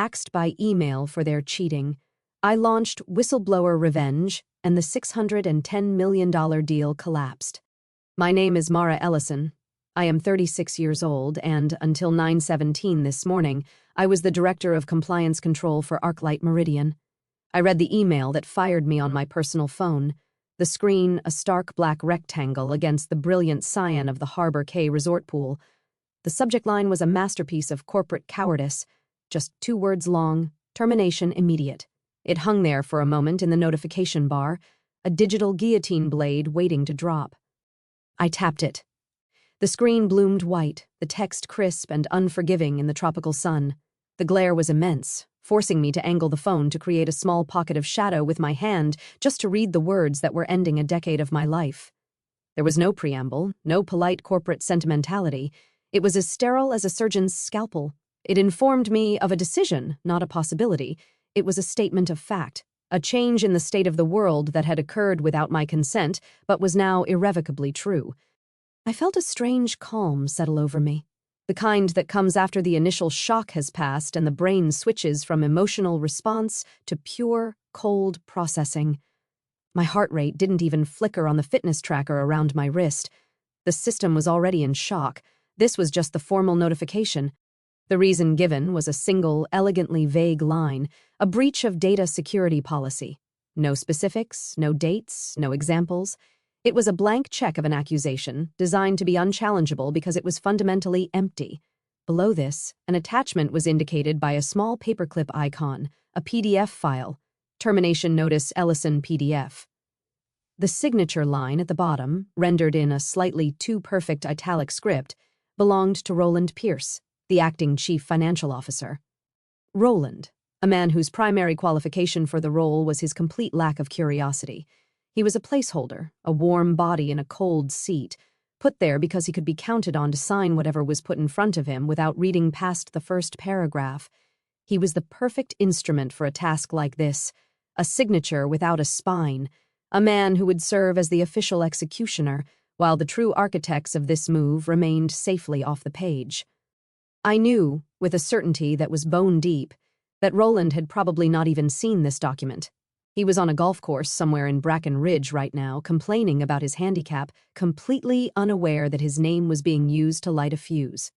axed by email for their cheating. I launched Whistleblower Revenge, and the $610 million deal collapsed. My name is Mara Ellison. I am 36 years old, and until 9/17 this morning, I was the Director of Compliance Control for ArcLight Meridian. I read the email that fired me on my personal phone. The screen, a stark black rectangle against the brilliant cyan of the Harbor Cay resort pool. The subject line was a masterpiece of corporate cowardice, just 2 words long, termination immediate. It hung there for a moment in the notification bar, a digital guillotine blade waiting to drop. I tapped it. The screen bloomed white, the text crisp and unforgiving in the tropical sun. The glare was immense, forcing me to angle the phone to create a small pocket of shadow with my hand just to read the words that were ending a decade of my life. There was no preamble, no polite corporate sentimentality. It was as sterile as a surgeon's scalpel. It informed me of a decision, not a possibility. It was a statement of fact, a change in the state of the world that had occurred without my consent, but was now irrevocably true. I felt a strange calm settle over me, the kind that comes after the initial shock has passed and the brain switches from emotional response to pure, cold processing. My heart rate didn't even flicker on the fitness tracker around my wrist. The system was already in shock. This was just the formal notification. The reason given was a single, elegantly vague line, a breach of data security policy. No specifics, no dates, no examples. It was a blank check of an accusation, designed to be unchallengeable because it was fundamentally empty. Below this, an attachment was indicated by a small paperclip icon, a PDF file, Termination Notice Ellison PDF. The signature line at the bottom, rendered in a slightly too perfect italic script, belonged to Roland Pierce, the acting chief financial officer. Roland, a man whose primary qualification for the role was his complete lack of curiosity. He was a placeholder, a warm body in a cold seat, put there because he could be counted on to sign whatever was put in front of him without reading past the first paragraph. He was the perfect instrument for a task like this, a signature without a spine, a man who would serve as the official executioner, while the true architects of this move remained safely off the page. I knew, with a certainty that was bone deep, that Roland had probably not even seen this document. He was on a golf course somewhere in Bracken Ridge right now, complaining about his handicap, completely unaware that his name was being used to light a fuse.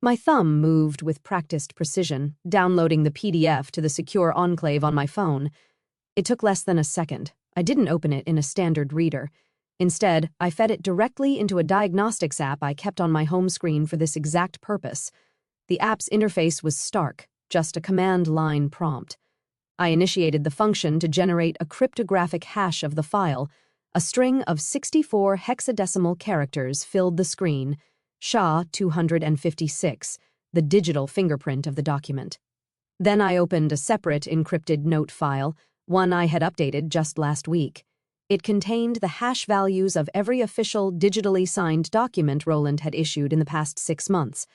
My thumb moved with practiced precision, downloading the PDF to the secure enclave on my phone. It took less than a second. I didn't open it in a standard reader. Instead, I fed it directly into a diagnostics app I kept on my home screen for this exact purpose. The app's interface was stark, just a command line prompt. I initiated the function to generate a cryptographic hash of the file. A string of 64 hexadecimal characters filled the screen, SHA-256, the digital fingerprint of the document. Then I opened a separate encrypted note file, one I had updated just last week. It contained the hash values of every official digitally signed document Roland had issued in the past 6 months.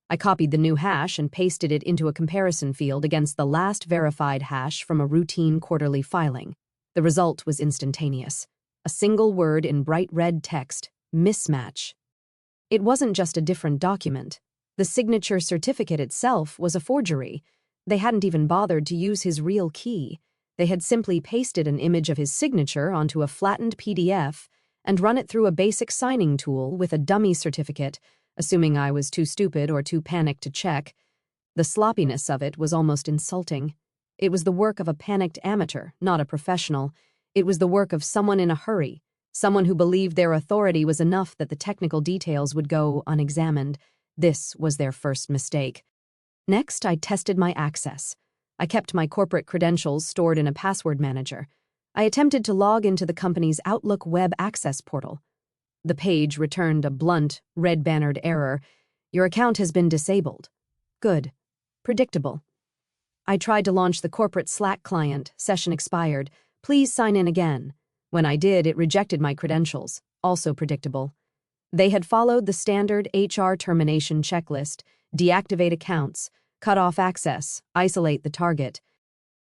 I copied the new hash and pasted it into a comparison field against the last verified hash from a routine quarterly filing. The result was instantaneous. A single word in bright red text, mismatch. It wasn't just a different document. The signature certificate itself was a forgery. They hadn't even bothered to use his real key. They had simply pasted an image of his signature onto a flattened PDF and run it through a basic signing tool with a dummy certificate, assuming I was too stupid or too panicked to check. The sloppiness of it was almost insulting. It was the work of a panicked amateur, not a professional. It was the work of someone in a hurry, someone who believed their authority was enough that the technical details would go unexamined. This was their first mistake. Next, I tested my access. I kept my corporate credentials stored in a password manager. I attempted to log into the company's Outlook web access portal. The page returned a blunt, red-bannered error. Your account has been disabled. Good. Predictable. I tried to launch the corporate Slack client. Session expired. Please sign in again. When I did, it rejected my credentials. Also predictable. They had followed the standard HR termination checklist: deactivate accounts, cut off access, isolate the target.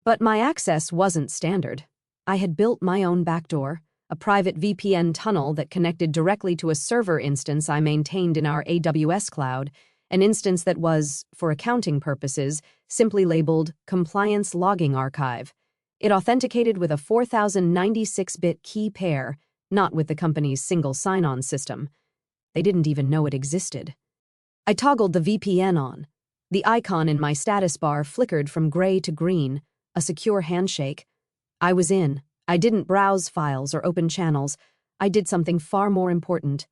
But my access wasn't standard. I had built my own backdoor, a private VPN tunnel that connected directly to a server instance I maintained in our AWS cloud, an instance that was, for accounting purposes, simply labeled Compliance Logging Archive. It authenticated with a 4096-bit key pair, not with the company's single sign-on system. They didn't even know it existed. I toggled the VPN on. The icon in my status bar flickered from gray to green, a secure handshake. I was in. I didn't browse files or open channels. I did something far more important.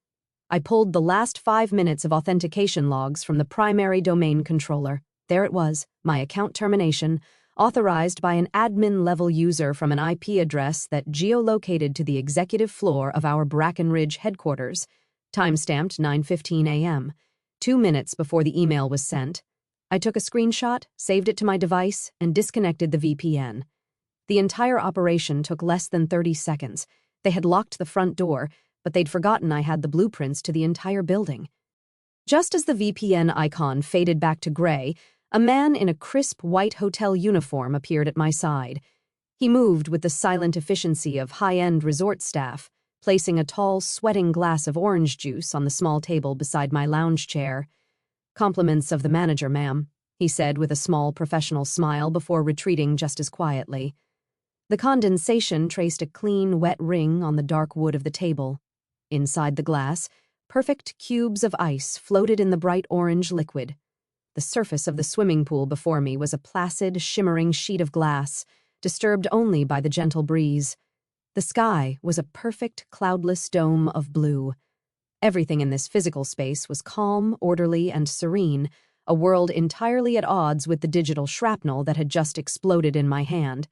I pulled the last 5 minutes of authentication logs from the primary domain controller. There it was, my account termination, authorized by an admin-level user from an IP address that geolocated to the executive floor of our Brackenridge headquarters, timestamped 9:15 a.m., 2 minutes before the email was sent. I took a screenshot, saved it to my device, and disconnected the VPN. The entire operation took less than 30 seconds. They had locked the front door, but they'd forgotten I had the blueprints to the entire building. Just as the VPN icon faded back to gray, a man in a crisp white hotel uniform appeared at my side. He moved with the silent efficiency of high-end resort staff, placing a tall, sweating glass of orange juice on the small table beside my lounge chair. "Compliments of the manager, ma'am," he said with a small professional smile before retreating just as quietly. The condensation traced a clean, wet ring on the dark wood of the table. Inside the glass, perfect cubes of ice floated in the bright orange liquid. The surface of the swimming pool before me was a placid, shimmering sheet of glass, disturbed only by the gentle breeze. The sky was a perfect, cloudless dome of blue. Everything in this physical space was calm, orderly, and serene, a world entirely at odds with the digital shrapnel that had just exploded in my hand.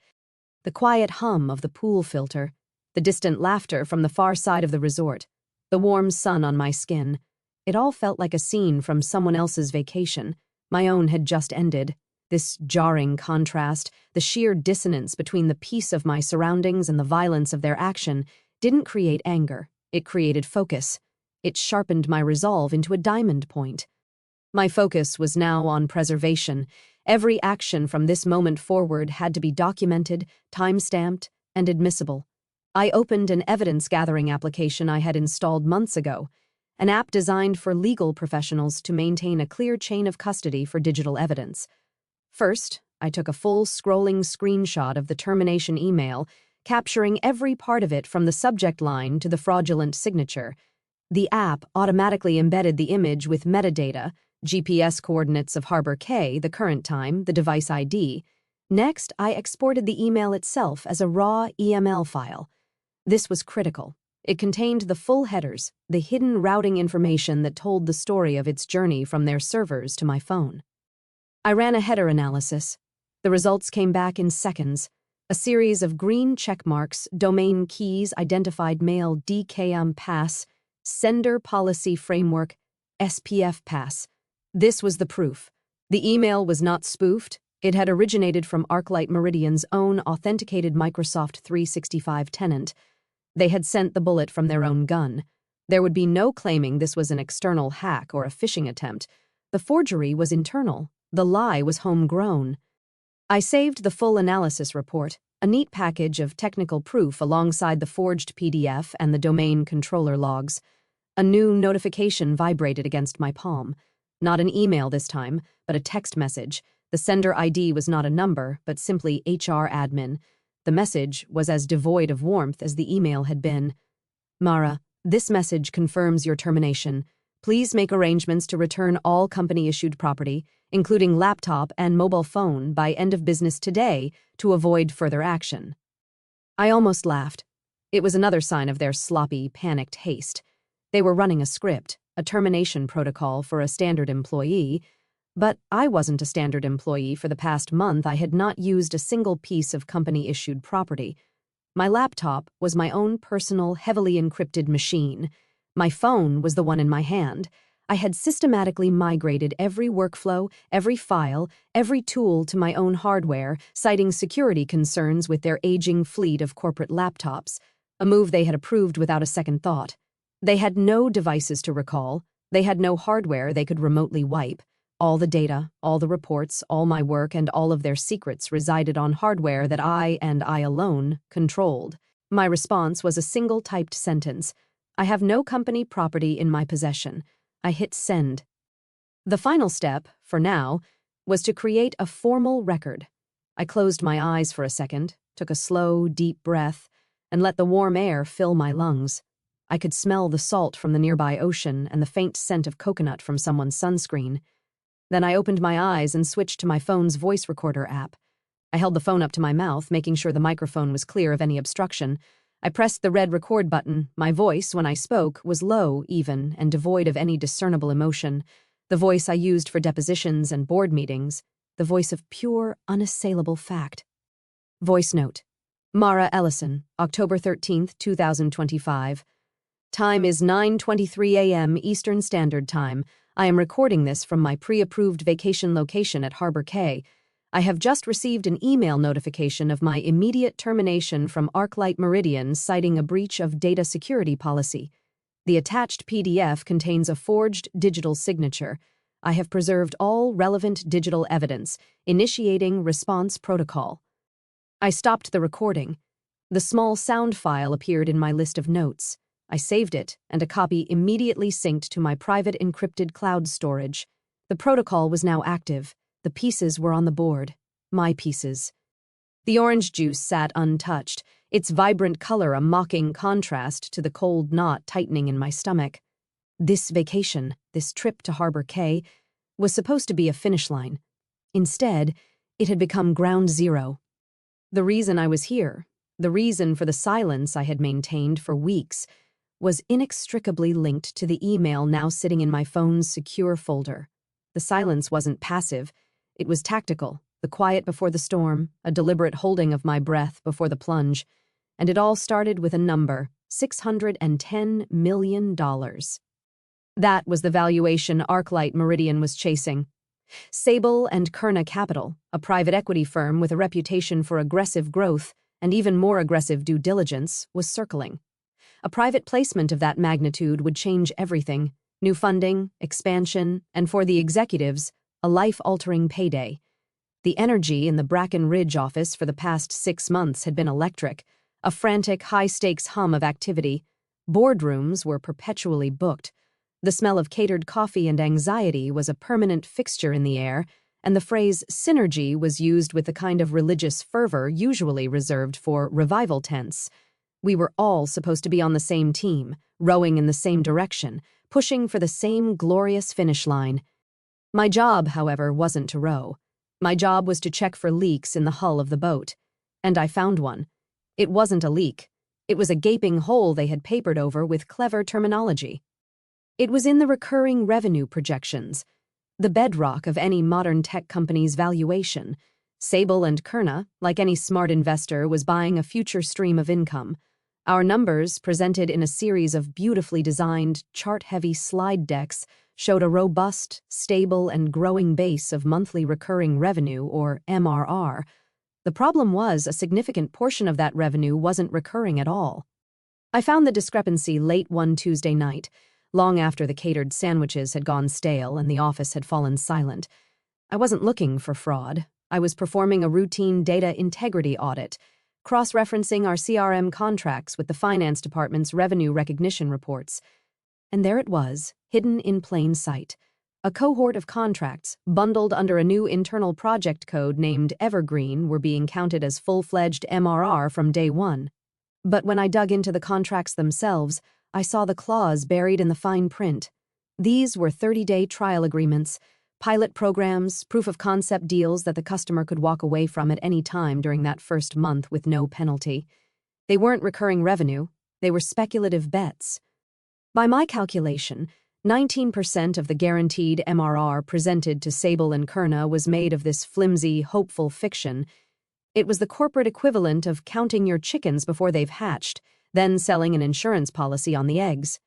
The quiet hum of the pool filter, the distant laughter from the far side of the resort, the warm sun on my skin. It all felt like a scene from someone else's vacation. My own had just ended. This jarring contrast, the sheer dissonance between the peace of my surroundings and the violence of their action, didn't create anger. It created focus. It sharpened my resolve into a diamond point. My focus was now on preservation. Every action from this moment forward had to be documented, time-stamped, and admissible. I opened an evidence-gathering application I had installed months ago, an app designed for legal professionals to maintain a clear chain of custody for digital evidence. First, I took a full scrolling screenshot of the termination email, capturing every part of it from the subject line to the fraudulent signature. The app automatically embedded the image with metadata, GPS coordinates of Harbor K, the current time, the device ID. Next, I exported the email itself as a raw EML file. This was critical. It contained the full headers, the hidden routing information that told the story of its journey from their servers to my phone. I ran a header analysis. The results came back in seconds. A series of green check marks, domain keys, identified mail, DKM pass, sender policy framework, SPF pass. This was the proof. The email was not spoofed. It had originated from ArcLight Meridian's own authenticated Microsoft 365 tenant. They had sent the bullet from their own gun. There would be no claiming this was an external hack or a phishing attempt. The forgery was internal. The lie was homegrown. I saved the full analysis report, a neat package of technical proof alongside the forged PDF and the domain controller logs. A new notification vibrated against my palm. Not an email this time, but a text message. The sender ID was not a number, but simply HR admin. The message was as devoid of warmth as the email had been. "Mara, this message confirms your termination. Please make arrangements to return all company-issued property, including laptop and mobile phone, by end of business today to avoid further action." I almost laughed. It was another sign of their sloppy, panicked haste. They were running a script, a termination protocol for a standard employee, but I wasn't a standard employee. For the past month, I had not used a single piece of company-issued property. My laptop was my own personal, heavily encrypted machine. My phone was the one in my hand. I had systematically migrated every workflow, every file, every tool to my own hardware, citing security concerns with their aging fleet of corporate laptops, a move they had approved without a second thought. They had no devices to recall. They had no hardware they could remotely wipe. All the data, all the reports, all my work, and all of their secrets resided on hardware that I, and I alone, controlled. My response was a single typed sentence. "I have no company property in my possession." I hit send. The final step, for now, was to create a formal record. I closed my eyes for a second, took a slow, deep breath, and let the warm air fill my lungs. I could smell the salt from the nearby ocean and the faint scent of coconut from someone's sunscreen. Then I opened my eyes and switched to my phone's voice recorder app. I held the phone up to my mouth, making sure the microphone was clear of any obstruction. I pressed the red record button. My voice, when I spoke, was low, even, and devoid of any discernible emotion. The voice I used for depositions and board meetings. The voice of pure, unassailable fact. Voice note. Mara Ellison, October 13th, 2025. Time is 9:23 a.m. Eastern Standard Time. I am recording this from my pre-approved vacation location at Harbor Cay. I have just received an email notification of my immediate termination from ArcLight Meridian citing a breach of data security policy. The attached PDF contains a forged digital signature. I have preserved all relevant digital evidence, initiating response protocol. I stopped the recording. The small sound file appeared in my list of notes. I saved it, and a copy immediately synced to my private encrypted cloud storage. The protocol was now active. The pieces were on the board. My pieces. The orange juice sat untouched, its vibrant color a mocking contrast to the cold knot tightening in my stomach. This vacation, this trip to Harbor Cay, was supposed to be a finish line. Instead, it had become ground zero. The reason I was here, the reason for the silence I had maintained for weeks, was inextricably linked to the email now sitting in my phone's secure folder. The silence wasn't passive. It was tactical, the quiet before the storm, a deliberate holding of my breath before the plunge. And it all started with a number, $610 million. That was the valuation ArcLight Meridian was chasing. Sable and Kerna Capital, a private equity firm with a reputation for aggressive growth and even more aggressive due diligence, was circling. A private placement of that magnitude would change everything. New funding, expansion, and for the executives, a life-altering payday. The energy in the Bracken Ridge office for the past 6 months had been electric, a frantic, high-stakes hum of activity. Boardrooms were perpetually booked. The smell of catered coffee and anxiety was a permanent fixture in the air, and the phrase synergy was used with the kind of religious fervor usually reserved for revival tents. We were all supposed to be on the same team, rowing in the same direction, pushing for the same glorious finish line. My job, however, wasn't to row. My job was to check for leaks in the hull of the boat. And I found one. It wasn't a leak. It was a gaping hole they had papered over with clever terminology. It was in the recurring revenue projections, the bedrock of any modern tech company's valuation. Sable and Kerna, like any smart investor, was buying a future stream of income. Our numbers, presented in a series of beautifully designed, chart-heavy slide decks, showed a robust, stable, and growing base of monthly recurring revenue, or MRR. The problem was a significant portion of that revenue wasn't recurring at all. I found the discrepancy late one Tuesday night, long after the catered sandwiches had gone stale and the office had fallen silent. I wasn't looking for fraud. I was performing a routine data integrity audit, cross-referencing our CRM contracts with the finance department's revenue recognition reports. And there it was, hidden in plain sight. A cohort of contracts, bundled under a new internal project code named Evergreen, were being counted as full-fledged MRR from day one. But when I dug into the contracts themselves, I saw the clause buried in the fine print. These were 30-day trial agreements, pilot programs, proof-of-concept deals that the customer could walk away from at any time during that first month with no penalty. They weren't recurring revenue. They were speculative bets. By my calculation, 19% of the guaranteed MRR presented to Sable and Kerna was made of this flimsy, hopeful fiction. It was the corporate equivalent of counting your chickens before they've hatched, then selling an insurance policy on the eggs.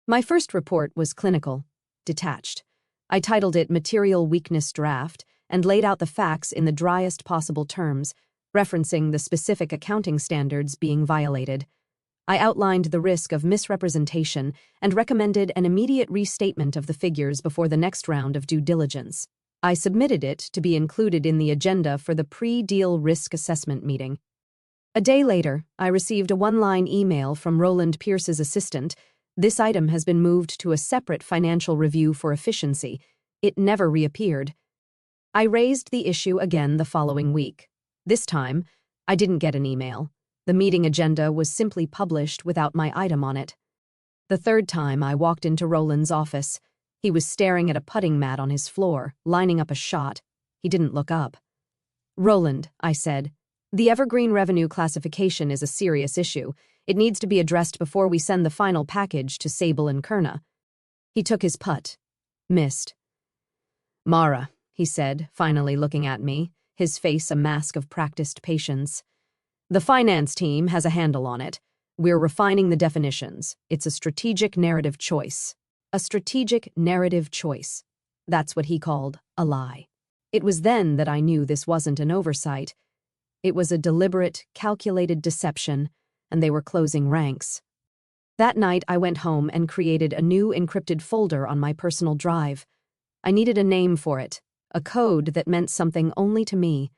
My first report was clinical, detached. I titled it Material Weakness Draft and laid out the facts in the driest possible terms, referencing the specific accounting standards being violated. I outlined the risk of misrepresentation and recommended an immediate restatement of the figures before the next round of due diligence. I submitted it to be included in the agenda for the pre-deal risk assessment meeting. A day later, I received a one-line email from Roland Pierce's assistant. This item has been moved to a separate financial review for efficiency. It never reappeared. I raised the issue again the following week. This time, I didn't get an email. The meeting agenda was simply published without my item on it. The third time, I walked into Roland's office. He was staring at a putting mat on his floor, lining up a shot. He didn't look up. "Roland," I said, "the evergreen revenue classification is a serious issue. It needs to be addressed before we send the final package to Sable and Kerna." He took his putt. Missed. "Mara," he said, finally looking at me, his face a mask of practiced patience. "The finance team has a handle on it. We're refining the definitions. It's a strategic narrative choice." A strategic narrative choice. That's what he called a lie. It was then that I knew this wasn't an oversight. It was a deliberate, calculated deception, and they were closing ranks. That night, I went home and created a new encrypted folder on my personal drive. I needed a name for it, a code that meant something only to me.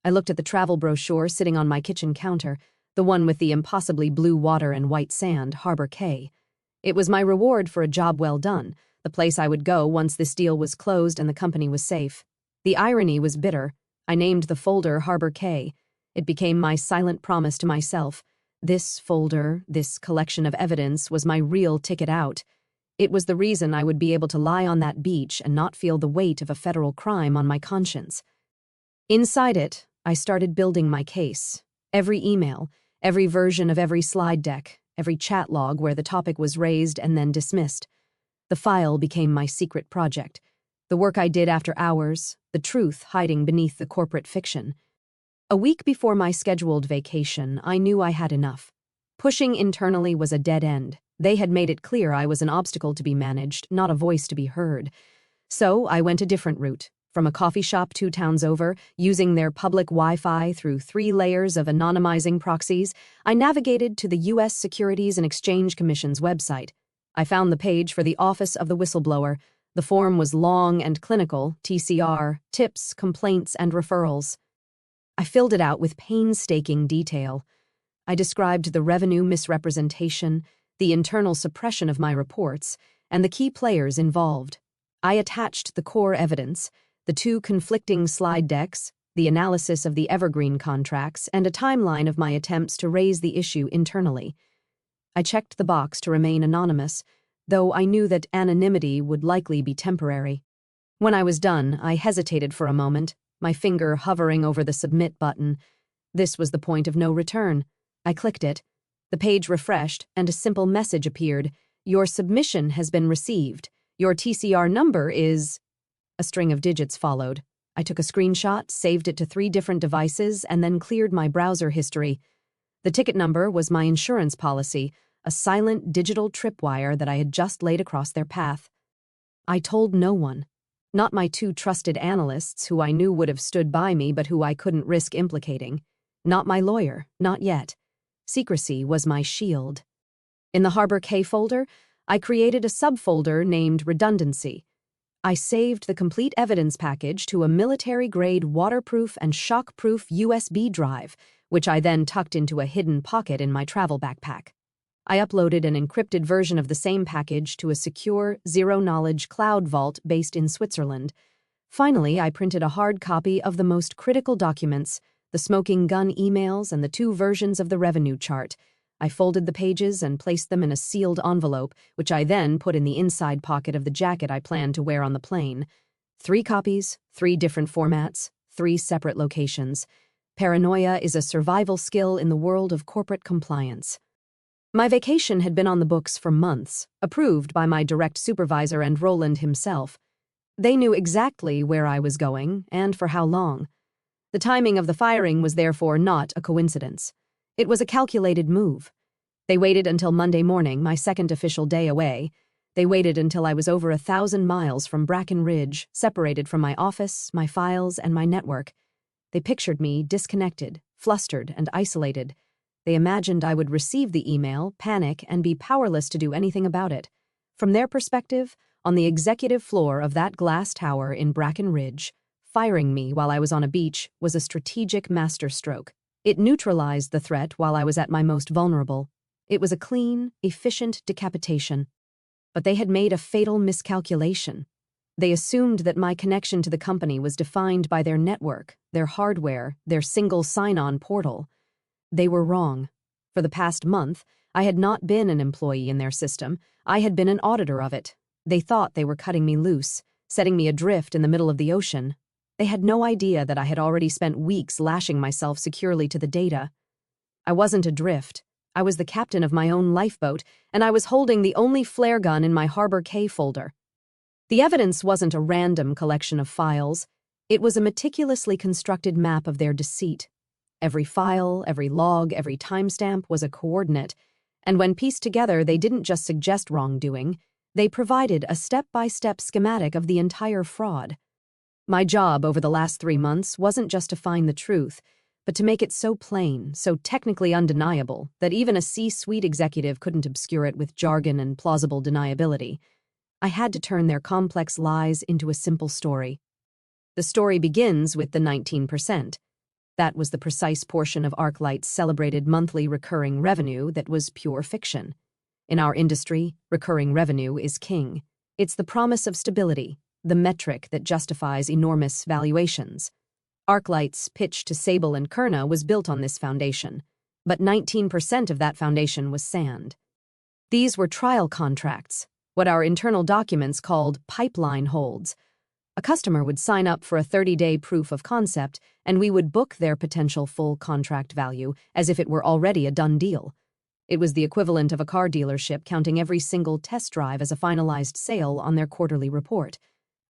I looked at the travel brochure sitting on my kitchen counter, the one with the impossibly blue water and white sand, Harbor Cay. It was my reward for a job well done, the place I would go once this deal was closed and the company was safe. The irony was bitter. I named the folder Harbor Cay. It became my silent promise to myself. This folder, this collection of evidence, was my real ticket out. It was the reason I would be able to lie on that beach and not feel the weight of a federal crime on my conscience. Inside it, I started building my case. Every email, every version of every slide deck, every chat log where the topic was raised and then dismissed. The file became my secret project. The work I did after hours, the truth hiding beneath the corporate fiction. A week before my scheduled vacation, I knew I had enough. Pushing internally was a dead end. They had made it clear I was an obstacle to be managed, not a voice to be heard. So I went a different route. From a coffee shop 2 towns over, using their public Wi-Fi through 3 layers of anonymizing proxies, I navigated to the U.S. Securities and Exchange Commission's website. I found the page for the Office of the Whistleblower. The form was long and clinical, TCR, tips, complaints, and referrals. I filled it out with painstaking detail. I described the revenue misrepresentation, the internal suppression of my reports, and the key players involved. I attached the core evidence, the 2 conflicting slide decks, the analysis of the evergreen contracts, and a timeline of my attempts to raise the issue internally. I checked the box to remain anonymous, though I knew that anonymity would likely be temporary. When I was done, I hesitated for a moment, my finger hovering over the submit button. This was the point of no return. I clicked it. The page refreshed, and a simple message appeared. "Your submission has been received. Your TCR number is..." A string of digits followed. I took a screenshot, saved it to 3 different devices, and then cleared my browser history. The ticket number was my insurance policy, a silent digital tripwire that I had just laid across their path. I told no one. Not my 2 trusted analysts who I knew would have stood by me but who I couldn't risk implicating. Not my lawyer, not yet. Secrecy was my shield. In the Harbor Cay folder, I created a subfolder named Redundancy. I saved the complete evidence package to a military-grade waterproof and shockproof USB drive, which I then tucked into a hidden pocket in my travel backpack. I uploaded an encrypted version of the same package to a secure, zero-knowledge cloud vault based in Switzerland. Finally, I printed a hard copy of the most critical documents, the smoking gun emails and the 2 versions of the revenue chart. I folded the pages and placed them in a sealed envelope, which I then put in the inside pocket of the jacket I planned to wear on the plane. 3 copies, 3 different formats, 3 separate locations. Paranoia is a survival skill in the world of corporate compliance. My vacation had been on the books for months, approved by my direct supervisor and Roland himself. They knew exactly where I was going and for how long. The timing of the firing was therefore not a coincidence. It was a calculated move. They waited until Monday morning, my second official day away. They waited until I was over 1,000 miles from Bracken Ridge, separated from my office, my files, and my network. They pictured me disconnected, flustered, and isolated. They imagined I would receive the email, panic, and be powerless to do anything about it. From their perspective, on the executive floor of that glass tower in Bracken Ridge, firing me while I was on a beach was a strategic masterstroke. It neutralized the threat while I was at my most vulnerable. It was a clean, efficient decapitation. But they had made a fatal miscalculation. They assumed that my connection to the company was defined by their network, their hardware, their single sign-on portal. They were wrong. For the past month, I had not been an employee in their system. I had been an auditor of it. They thought they were cutting me loose, setting me adrift in the middle of the ocean. They had no idea that I had already spent weeks lashing myself securely to the data. I wasn't adrift. I was the captain of my own lifeboat, and I was holding the only flare gun in my Harbor K folder. The evidence wasn't a random collection of files. It was a meticulously constructed map of their deceit. Every file, every log, every timestamp was a coordinate, and when pieced together, they didn't just suggest wrongdoing. They provided a step-by-step schematic of the entire fraud. My job over the last 3 months wasn't just to find the truth, but to make it so plain, so technically undeniable, that even a C-suite executive couldn't obscure it with jargon and plausible deniability. I had to turn their complex lies into a simple story. The story begins with the 19%. That was the precise portion of ArcLight's celebrated monthly recurring revenue that was pure fiction. In our industry, recurring revenue is king. It's the promise of stability, the metric that justifies enormous valuations. ArcLight's pitch to Sable and Kerna was built on this foundation, but 19% of that foundation was sand. These were trial contracts, what our internal documents called pipeline holds. A customer would sign up for a 30-day proof of concept, and we would book their potential full contract value as if it were already a done deal. It was the equivalent of a car dealership counting every single test drive as a finalized sale on their quarterly report.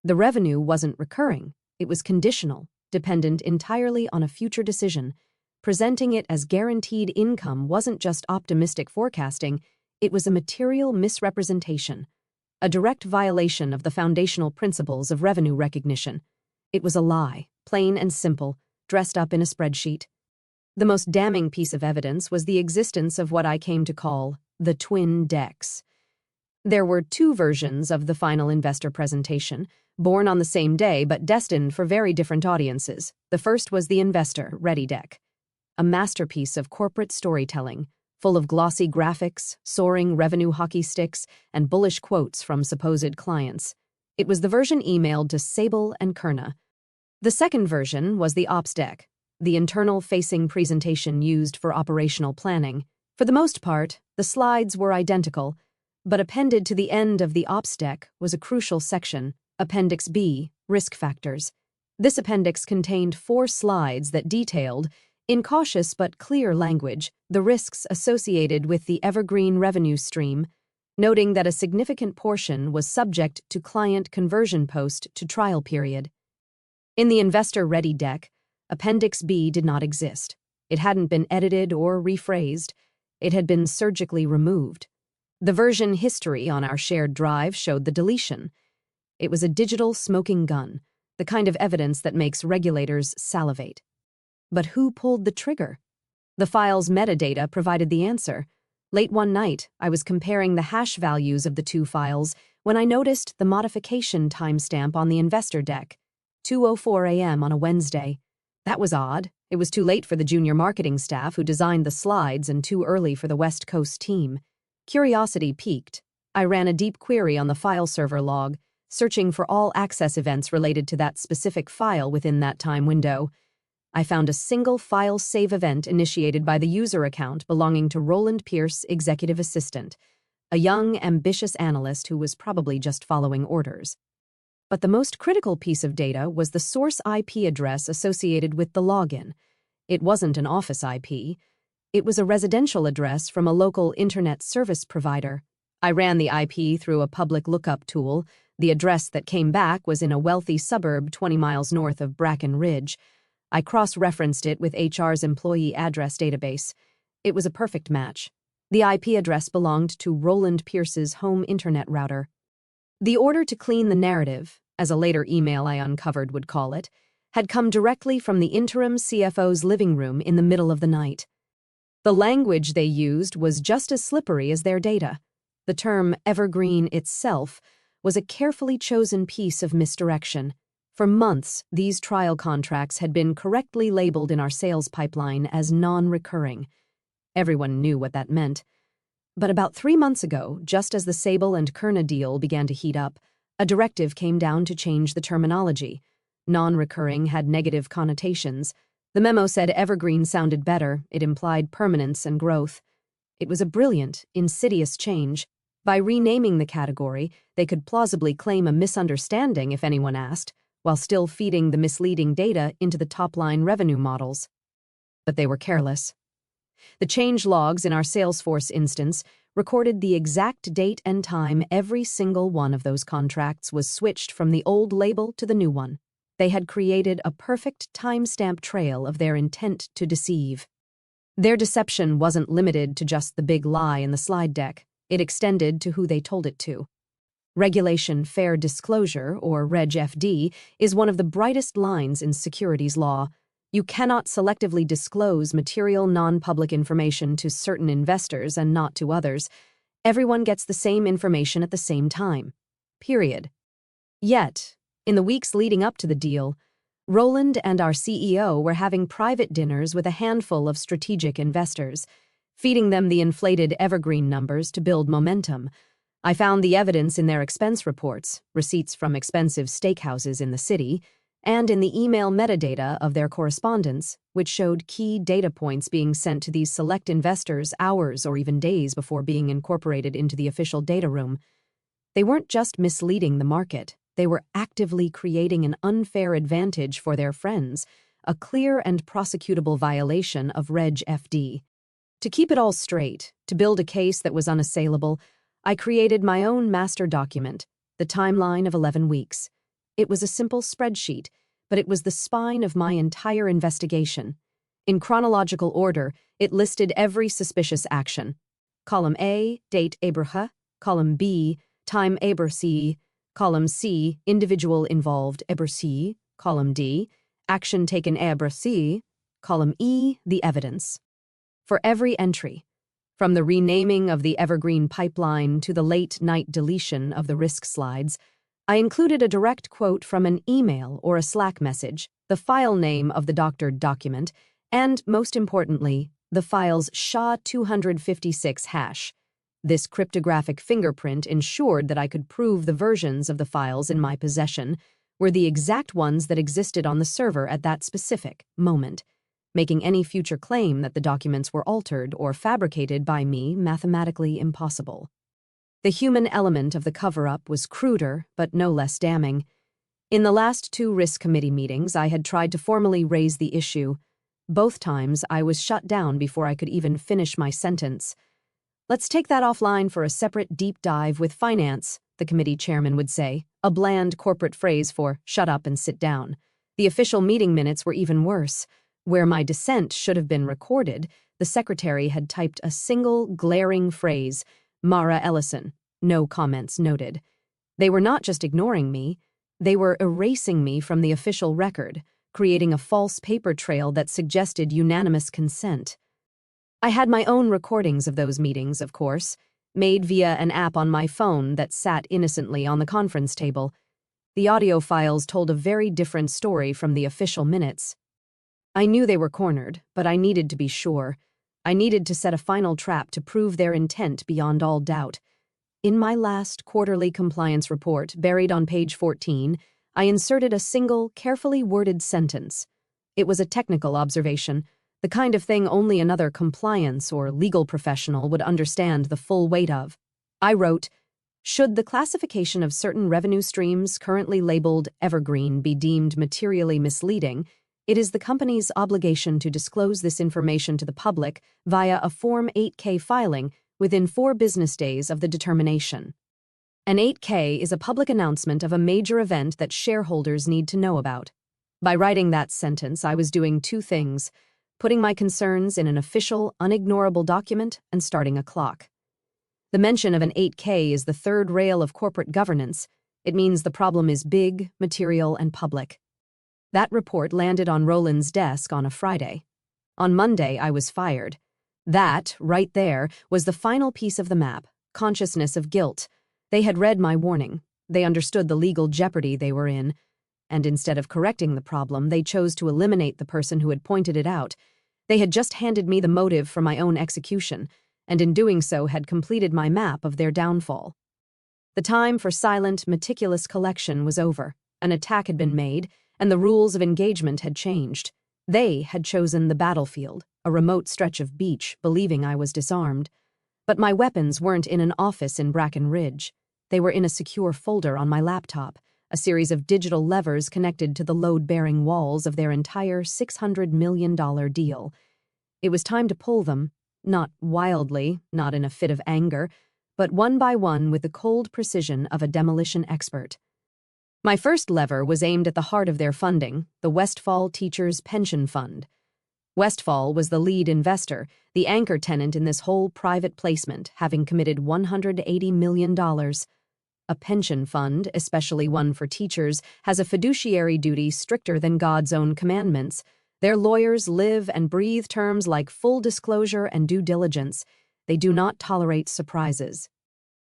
The revenue wasn't recurring. It was conditional, dependent entirely on a future decision. Presenting it as guaranteed income wasn't just optimistic forecasting, it was a material misrepresentation, a direct violation of the foundational principles of revenue recognition. It was a lie, plain and simple, dressed up in a spreadsheet. The most damning piece of evidence was the existence of what I came to call the twin decks. There were 2 versions of the final investor presentation, born on the same day but destined for very different audiences. The first was the investor ready deck, a masterpiece of corporate storytelling, full of glossy graphics, soaring revenue hockey sticks, and bullish quotes from supposed clients. It was the version emailed to Sable and Kerna. The second version was the ops deck, the internal-facing presentation used for operational planning. For the most part, the slides were identical, but appended to the end of the ops deck was a crucial section, Appendix B, Risk Factors. This appendix contained 4 slides that detailed, in cautious but clear language, the risks associated with the evergreen revenue stream, noting that a significant portion was subject to client conversion post to trial period. In the investor-ready deck, Appendix B did not exist. It hadn't been edited or rephrased. It had been surgically removed. The version history on our shared drive showed the deletion. It was a digital smoking gun, the kind of evidence that makes regulators salivate. But who pulled the trigger? The file's metadata provided the answer. Late one night, I was comparing the hash values of the 2 files when I noticed the modification timestamp on the investor deck, 2:04 a.m. on a Wednesday. That was odd. It was too late for the junior marketing staff who designed the slides and too early for the West Coast team. Curiosity piqued. I ran a deep query on the file server log, searching for all access events related to that specific file within that time window. I found a single file save event initiated by the user account belonging to Roland Pierce, executive assistant, a young, ambitious analyst who was probably just following orders. But the most critical piece of data was the source IP address associated with the login. It wasn't an office IP. It was a residential address from a local internet service provider. I ran the IP through a public lookup tool. The address that came back was in a wealthy suburb 20 miles north of Bracken Ridge. I cross-referenced it with HR's employee address database. It was a perfect match. The IP address belonged to Roland Pierce's home internet router. The order to clean the narrative, as a later email I uncovered would call it, had come directly from the interim CFO's living room in the middle of the night. The language they used was just as slippery as their data. The term evergreen itself was a carefully chosen piece of misdirection. For months, these trial contracts had been correctly labeled in our sales pipeline as non-recurring. Everyone knew what that meant. But about 3 months ago, just as the Sable and Kerna deal began to heat up, A directive came down to change the terminology. Non-recurring had negative connotations. The memo said evergreen sounded better, it implied permanence and growth. It was a brilliant, insidious change. By renaming the category, they could plausibly claim a misunderstanding if anyone asked, while still feeding the misleading data into the top-line revenue models. But they were careless. The change logs in our Salesforce instance recorded the exact date and time every single one of those contracts was switched from the old label to the new one. They had created a perfect timestamp trail of their intent to deceive. Their deception wasn't limited to just the big lie in the slide deck. It extended to who they told it to. Regulation Fair Disclosure, or Reg FD, is one of the brightest lines in securities law. You cannot selectively disclose material non-public information to certain investors and not to others. Everyone gets the same information at the same time. Period. Yet, in the weeks leading up to the deal, Roland and our CEO were having private dinners with a handful of strategic investors, feeding them the inflated evergreen numbers to build momentum. I found the evidence in their expense reports, receipts from expensive steakhouses in the city, and in the email metadata of their correspondence, which showed key data points being sent to these select investors hours or even days before being incorporated into the official data room. They weren't just misleading the market, they were actively creating an unfair advantage for their friends, a clear and prosecutable violation of Reg FD. To keep it all straight, to build a case that was unassailable, I created my own master document, the timeline of 11 weeks. It was a simple spreadsheet, but it was the spine of my entire investigation. In chronological order, it listed every suspicious action. Column A, date Abraha. Column B, time Abrasi. Column C, individual involved Abrasi. Column D, action taken Abrasi. Column E, the evidence. For every entry, from the renaming of the evergreen pipeline to the late-night deletion of the risk slides, I included a direct quote from an email or a Slack message, the file name of the doctored document, and, most importantly, the file's SHA-256 hash. This cryptographic fingerprint ensured that I could prove the versions of the files in my possession were the exact ones that existed on the server at that specific moment, making any future claim that the documents were altered or fabricated by me mathematically impossible. The human element of the cover-up was cruder, but no less damning. In the last 2 risk committee meetings, I had tried to formally raise the issue. Both times, I was shut down before I could even finish my sentence. "Let's take that offline for a separate deep dive with finance," the committee chairman would say, a bland corporate phrase for "shut up and sit down." The official meeting minutes were even worse. Where my dissent should have been recorded, the secretary had typed a single glaring phrase, "Mara Ellison, no comments noted." They were not just ignoring me, they were erasing me from the official record, creating a false paper trail that suggested unanimous consent. I had my own recordings of those meetings, of course, made via an app on my phone that sat innocently on the conference table. The audio files told a very different story from the official minutes. I knew they were cornered, but I needed to be sure. I needed to set a final trap to prove their intent beyond all doubt. In my last quarterly compliance report, buried on page 14, I inserted a single, carefully worded sentence. It was a technical observation, the kind of thing only another compliance or legal professional would understand the full weight of. I wrote, "Should the classification of certain revenue streams currently labeled evergreen be deemed materially misleading, it is the company's obligation to disclose this information to the public via a Form 8K filing within 4 business days of the determination." An 8K is a public announcement of a major event that shareholders need to know about. By writing that sentence, I was doing 2 things: putting my concerns in an official, unignorable document and starting a clock. The mention of an 8K is the 3rd rail of corporate governance. It means the problem is big, material, and public. That report landed on Roland's desk on a Friday. On Monday, I was fired. That, right there, was the final piece of the map, consciousness of guilt. They had read my warning. They understood the legal jeopardy they were in. And instead of correcting the problem, they chose to eliminate the person who had pointed it out. They had just handed me the motive for my own execution, and in doing so had completed my map of their downfall. The time for silent, meticulous collection was over. An attack had been made, and the rules of engagement had changed. They had chosen the battlefield, a remote stretch of beach, believing I was disarmed. But my weapons weren't in an office in Bracken Ridge. They were in a secure folder on my laptop, a series of digital levers connected to the load-bearing walls of their entire $600 million deal. It was time to pull them, not wildly, not in a fit of anger, but one by one with the cold precision of a demolition expert. My first lever was aimed at the heart of their funding, the Westfall Teachers' Pension Fund. Westfall was the lead investor, the anchor tenant in this whole private placement, having committed $180 million. A pension fund, especially one for teachers, has a fiduciary duty stricter than God's own commandments. Their lawyers live and breathe terms like full disclosure and due diligence. They do not tolerate surprises.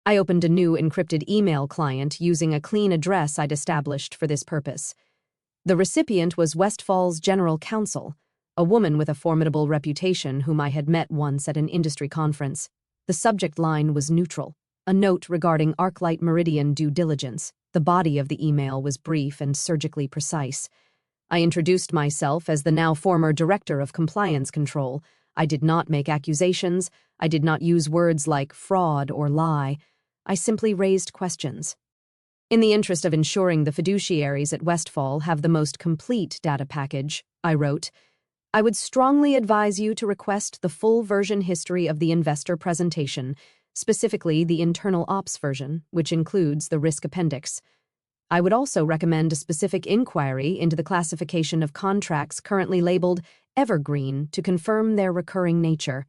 I opened a new encrypted email client using a clean address I'd established for this purpose. The recipient was Westfall's general counsel, a woman with a formidable reputation whom I had met once at an industry conference. The subject line was neutral, a note regarding ArcLight Meridian due diligence. The body of the email was brief and surgically precise. I introduced myself as the now former Director of Compliance Control. I did not make accusations. I did not use words like fraud or lie. I simply raised questions. In the interest of ensuring the fiduciaries at Westfall have the most complete data package, I wrote, I would strongly advise you to request the full version history of the investor presentation, specifically the internal ops version, which includes the risk appendix. I would also recommend a specific inquiry into the classification of contracts currently labeled evergreen to confirm their recurring nature.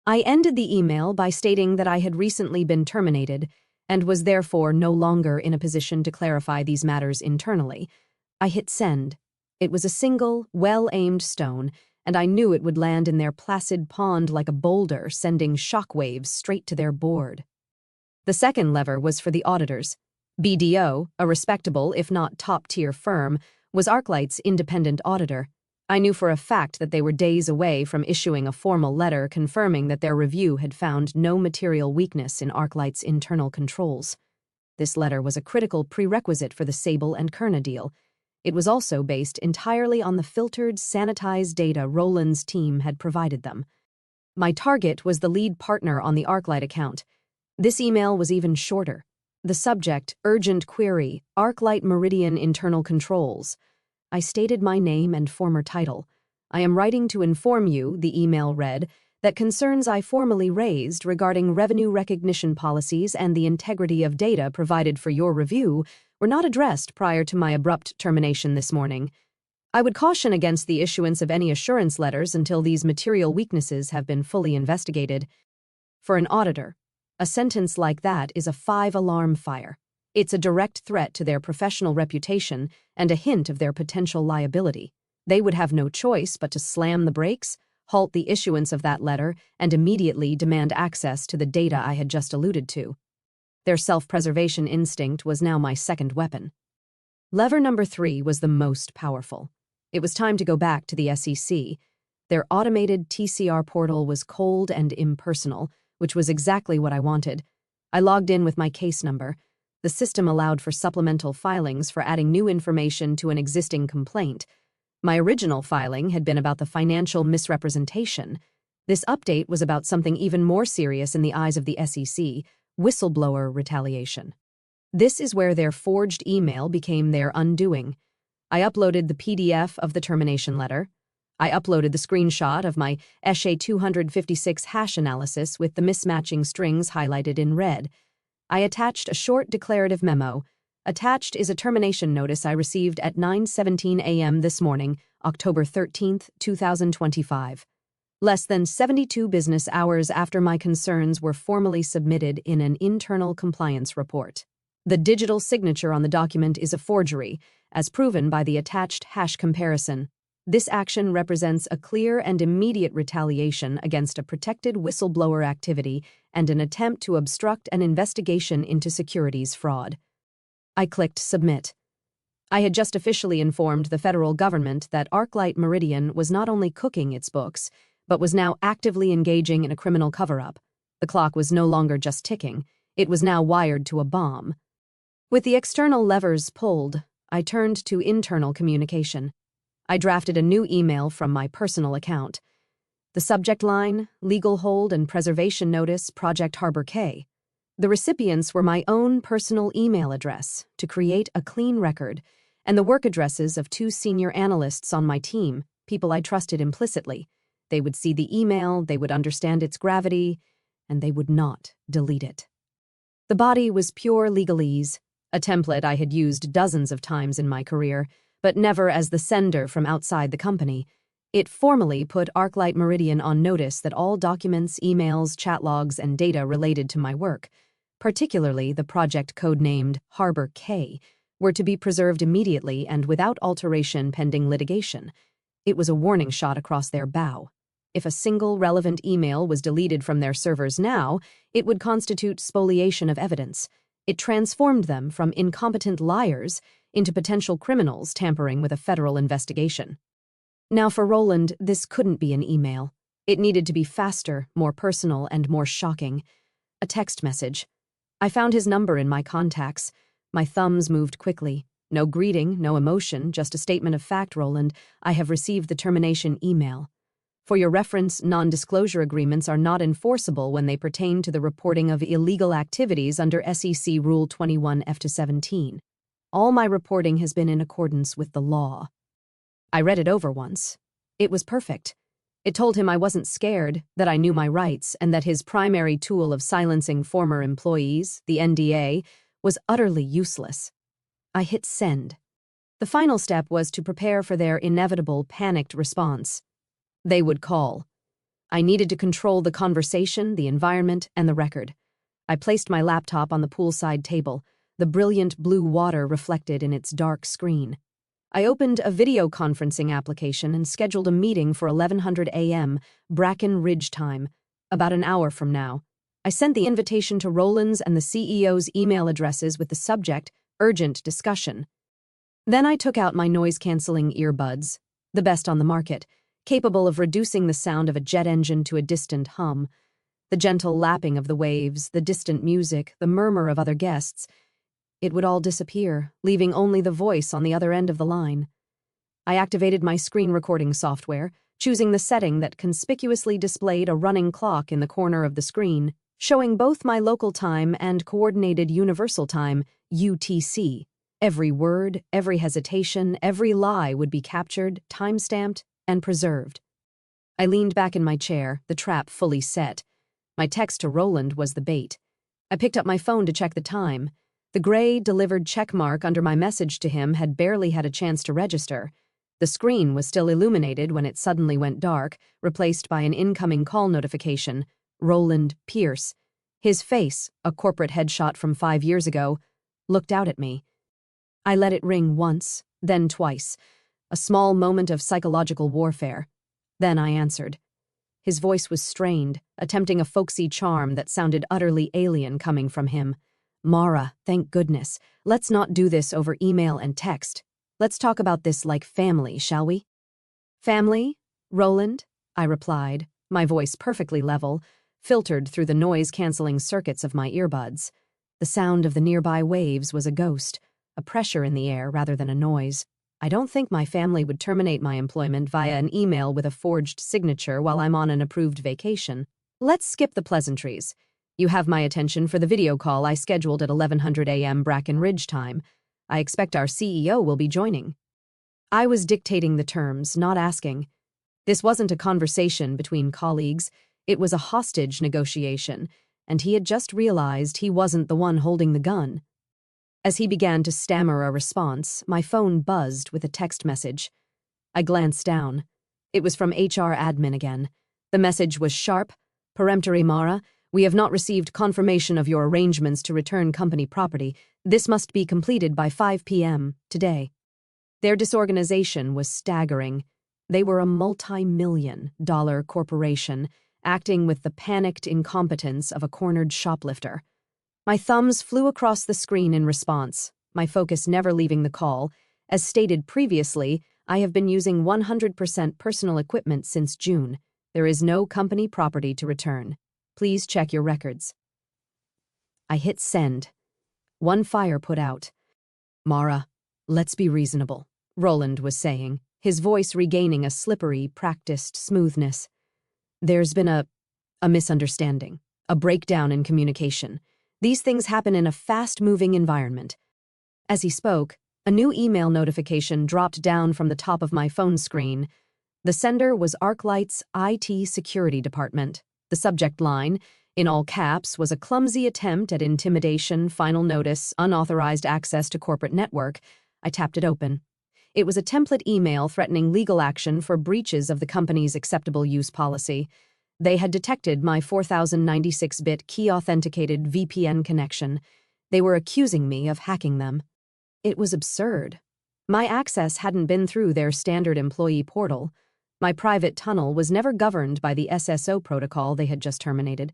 I ended the email by stating that I had recently been terminated and was therefore no longer in a position to clarify these matters internally. I hit send. It was a single, well-aimed stone, and I knew it would land in their placid pond like a boulder, sending shockwaves straight to their board. The second lever was for the auditors. BDO, a respectable, if not top-tier firm, was ArcLight's independent auditor. I knew for a fact that they were days away from issuing a formal letter confirming that their review had found no material weakness in ArcLight's internal controls. This letter was a critical prerequisite for the Sable and Kerna deal. It was also based entirely on the filtered, sanitized data Roland's team had provided them. My target was the lead partner on the ArcLight account. This email was even shorter. The subject, urgent query, ArcLight Meridian internal controls. I stated my name and former title. I am writing to inform you, the email read, that concerns I formally raised regarding revenue recognition policies and the integrity of data provided for your review were not addressed prior to my abrupt termination this morning. I would caution against the issuance of any assurance letters until these material weaknesses have been fully investigated. For an auditor, a sentence like that is a 5-alarm fire. It's a direct threat to their professional reputation and a hint of their potential liability. They would have no choice but to slam the brakes, halt the issuance of that letter, and immediately demand access to the data I had just alluded to. Their self-preservation instinct was now my second weapon. Lever number 3 was the most powerful. It was time to go back to the SEC. Their automated TCR portal was cold and impersonal, which was exactly what I wanted. I logged in with my case number. The system allowed for supplemental filings for adding new information to an existing complaint. My original filing had been about the financial misrepresentation. This update was about something even more serious in the eyes of the SEC, whistleblower retaliation. This is where their forged email became their undoing. I uploaded the PDF of the termination letter. I uploaded the screenshot of my SHA-256 hash analysis with the mismatching strings highlighted in red. I attached a short declarative memo. Attached is a termination notice I received at 9:17 a.m. this morning, October 13, 2025. Less than 72 business hours after my concerns were formally submitted in an internal compliance report. The digital signature on the document is a forgery, as proven by the attached hash comparison. This action represents a clear and immediate retaliation against a protected whistleblower activity and an attempt to obstruct an investigation into securities fraud. I clicked Submit. I had just officially informed the federal government that ArcLight Meridian was not only cooking its books, but was now actively engaging in a criminal cover-up. The clock was no longer just ticking. It was now wired to a bomb. With the external levers pulled, I turned to internal communication. I drafted a new email from my personal account. The subject line, legal hold and preservation notice, Project Harbor K. The recipients were my own personal email address to create a clean record, and the work addresses of 2 senior analysts on my team, people I trusted implicitly. They would see the email, they would understand its gravity, and they would not delete it. The body was pure legalese, a template I had used dozens of times in my career, but never as the sender from outside the company. It formally put ArcLight Meridian on notice that all documents, emails, chat logs, and data related to my work, particularly the project codenamed Harbor K, were to be preserved immediately and without alteration pending litigation. It was a warning shot across their bow. If a single relevant email was deleted from their servers now, it would constitute spoliation of evidence. It transformed them from incompetent liars into potential criminals tampering with a federal investigation. Now for Roland, this couldn't be an email. It needed to be faster, more personal, and more shocking. A text message. I found his number in my contacts. My thumbs moved quickly. No greeting, no emotion, just a statement of fact, Roland. I have received the termination email. For your reference, non-disclosure agreements are not enforceable when they pertain to the reporting of illegal activities under SEC Rule 21 F-17. All my reporting has been in accordance with the law. I read it over once. It was perfect. It told him I wasn't scared, that I knew my rights, and that his primary tool of silencing former employees, the NDA, was utterly useless. I hit send. The final step was to prepare for their inevitable panicked response. They would call. I needed to control the conversation, the environment, and the record. I placed my laptop on the poolside table, the brilliant blue water reflected in its dark screen. I opened a video conferencing application and scheduled a meeting for 1100 a.m. Bracken Ridge time, about an hour from now. I sent the invitation to Roland's and the CEO's email addresses with the subject, urgent discussion. Then I took out my noise-canceling earbuds, the best on the market, capable of reducing the sound of a jet engine to a distant hum. The gentle lapping of the waves, the distant music, the murmur of other guests. It would all disappear, leaving only the voice on the other end of the line. I activated my screen recording software, choosing the setting that conspicuously displayed a running clock in the corner of the screen, showing both my local time and Coordinated Universal Time, UTC. Every word, every hesitation, every lie would be captured, time-stamped, and preserved. I leaned back in my chair, the trap fully set. My text to Roland was the bait. I picked up my phone to check the time. The gray, delivered checkmark under my message to him had barely had a chance to register. The screen was still illuminated when it suddenly went dark, replaced by an incoming call notification. Roland Pierce. His face, a corporate headshot from 5 years ago, looked out at me. I let it ring once, then twice. A small moment of psychological warfare. Then I answered. His voice was strained, attempting a folksy charm that sounded utterly alien coming from him. Mara, thank goodness. Let's not do this over email and text. Let's talk about this like family, shall we? Family? Roland? I replied, my voice perfectly level, filtered through the noise-canceling circuits of my earbuds. The sound of the nearby waves was a ghost, a pressure in the air rather than a noise. I don't think my family would terminate my employment via an email with a forged signature while I'm on an approved vacation. Let's skip the pleasantries. You have my attention for the video call I scheduled at 1100 a.m. Bracken Ridge time. I expect our CEO will be joining. I was dictating the terms, not asking. This wasn't a conversation between colleagues. It was a hostage negotiation, and he had just realized he wasn't the one holding the gun. As he began to stammer a response, my phone buzzed with a text message. I glanced down. It was from HR admin again. The message was sharp, peremptory. Mara, we have not received confirmation of your arrangements to return company property. This must be completed by 5 p.m. today. Their disorganization was staggering. They were a multi-million-dollar corporation, acting with the panicked incompetence of a cornered shoplifter. My thumbs flew across the screen in response, my focus never leaving the call. As stated previously, I have been using 100% personal equipment since June. There is no company property to return. Please check your records. I hit send. One fire put out. "Mara, let's be reasonable," Roland was saying, his voice regaining a slippery, practiced smoothness. "There's been a misunderstanding, a breakdown in communication. These things happen in a fast-moving environment." As he spoke, a new email notification dropped down from the top of my phone screen. The sender was ArcLight's IT security department. The subject line, in all caps, was a clumsy attempt at intimidation, final notice, unauthorized access to corporate network. I tapped it open. It was a template email threatening legal action for breaches of the company's acceptable use policy. They had detected my 4096-bit key-authenticated VPN connection. They were accusing me of hacking them. It was absurd. My access hadn't been through their standard employee portal. My private tunnel was never governed by the SSO protocol they had just terminated.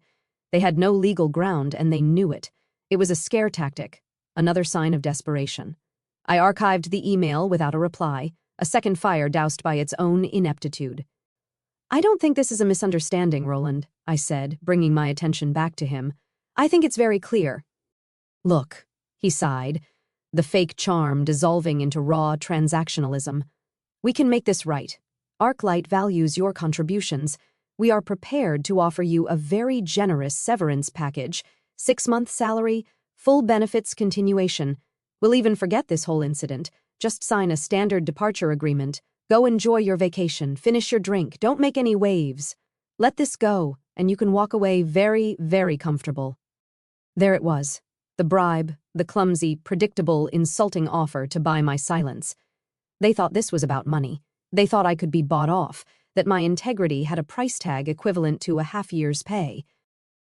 They had no legal ground, and they knew it. It was a scare tactic, another sign of desperation. I archived the email without a reply, a second fire doused by its own ineptitude. "I don't think this is a misunderstanding, Roland," I said, bringing my attention back to him. "I think it's very clear." "Look," he sighed, the fake charm dissolving into raw transactionalism. "We can make this right. ArcLight values your contributions. We are prepared to offer you a very generous severance package, 6-month salary, full benefits continuation. We'll even forget this whole incident. Just sign a standard departure agreement. Go enjoy your vacation, finish your drink, don't make any waves. Let this go, and you can walk away very, very comfortable." There it was, the bribe, the clumsy, predictable, insulting offer to buy my silence. They thought this was about money. They thought I could be bought off, that my integrity had a price tag equivalent to a half-year's pay.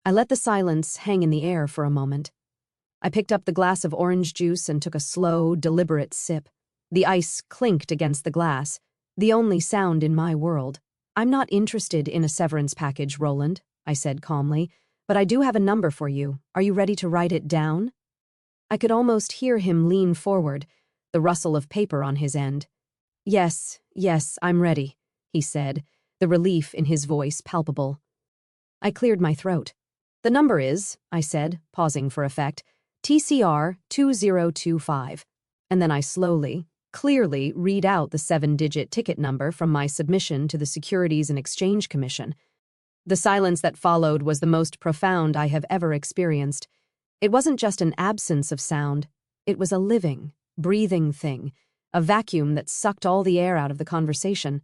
I let the silence hang in the air for a moment. I picked up the glass of orange juice and took a slow, deliberate sip. The ice clinked against the glass, the only sound in my world. "I'm not interested in a severance package, Roland," I said calmly, "but I do have a number for you. Are you ready to write it down?" I could almost hear him lean forward, the rustle of paper on his end. Yes, I'm ready," he said, the relief in his voice palpable. I cleared my throat. "The number is," I said, pausing for effect, "TCR 2025. And then I slowly, clearly read out the 7-digit ticket number from my submission to the Securities and Exchange Commission. The silence that followed was the most profound I have ever experienced. It wasn't just an absence of sound. It was a living, breathing thing, a vacuum that sucked all the air out of the conversation.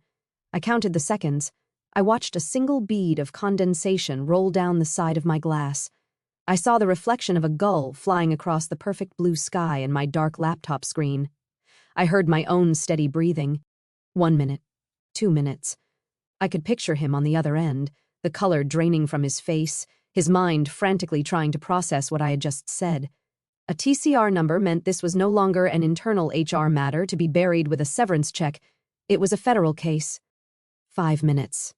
I counted the seconds. I watched a single bead of condensation roll down the side of my glass. I saw the reflection of a gull flying across the perfect blue sky in my dark laptop screen. I heard my own steady breathing. 1 minute, 2 minutes. I could picture him on the other end, the color draining from his face, his mind frantically trying to process what I had just said. A TCR number meant this was no longer an internal HR matter to be buried with a severance check. It was a federal case. 5 minutes.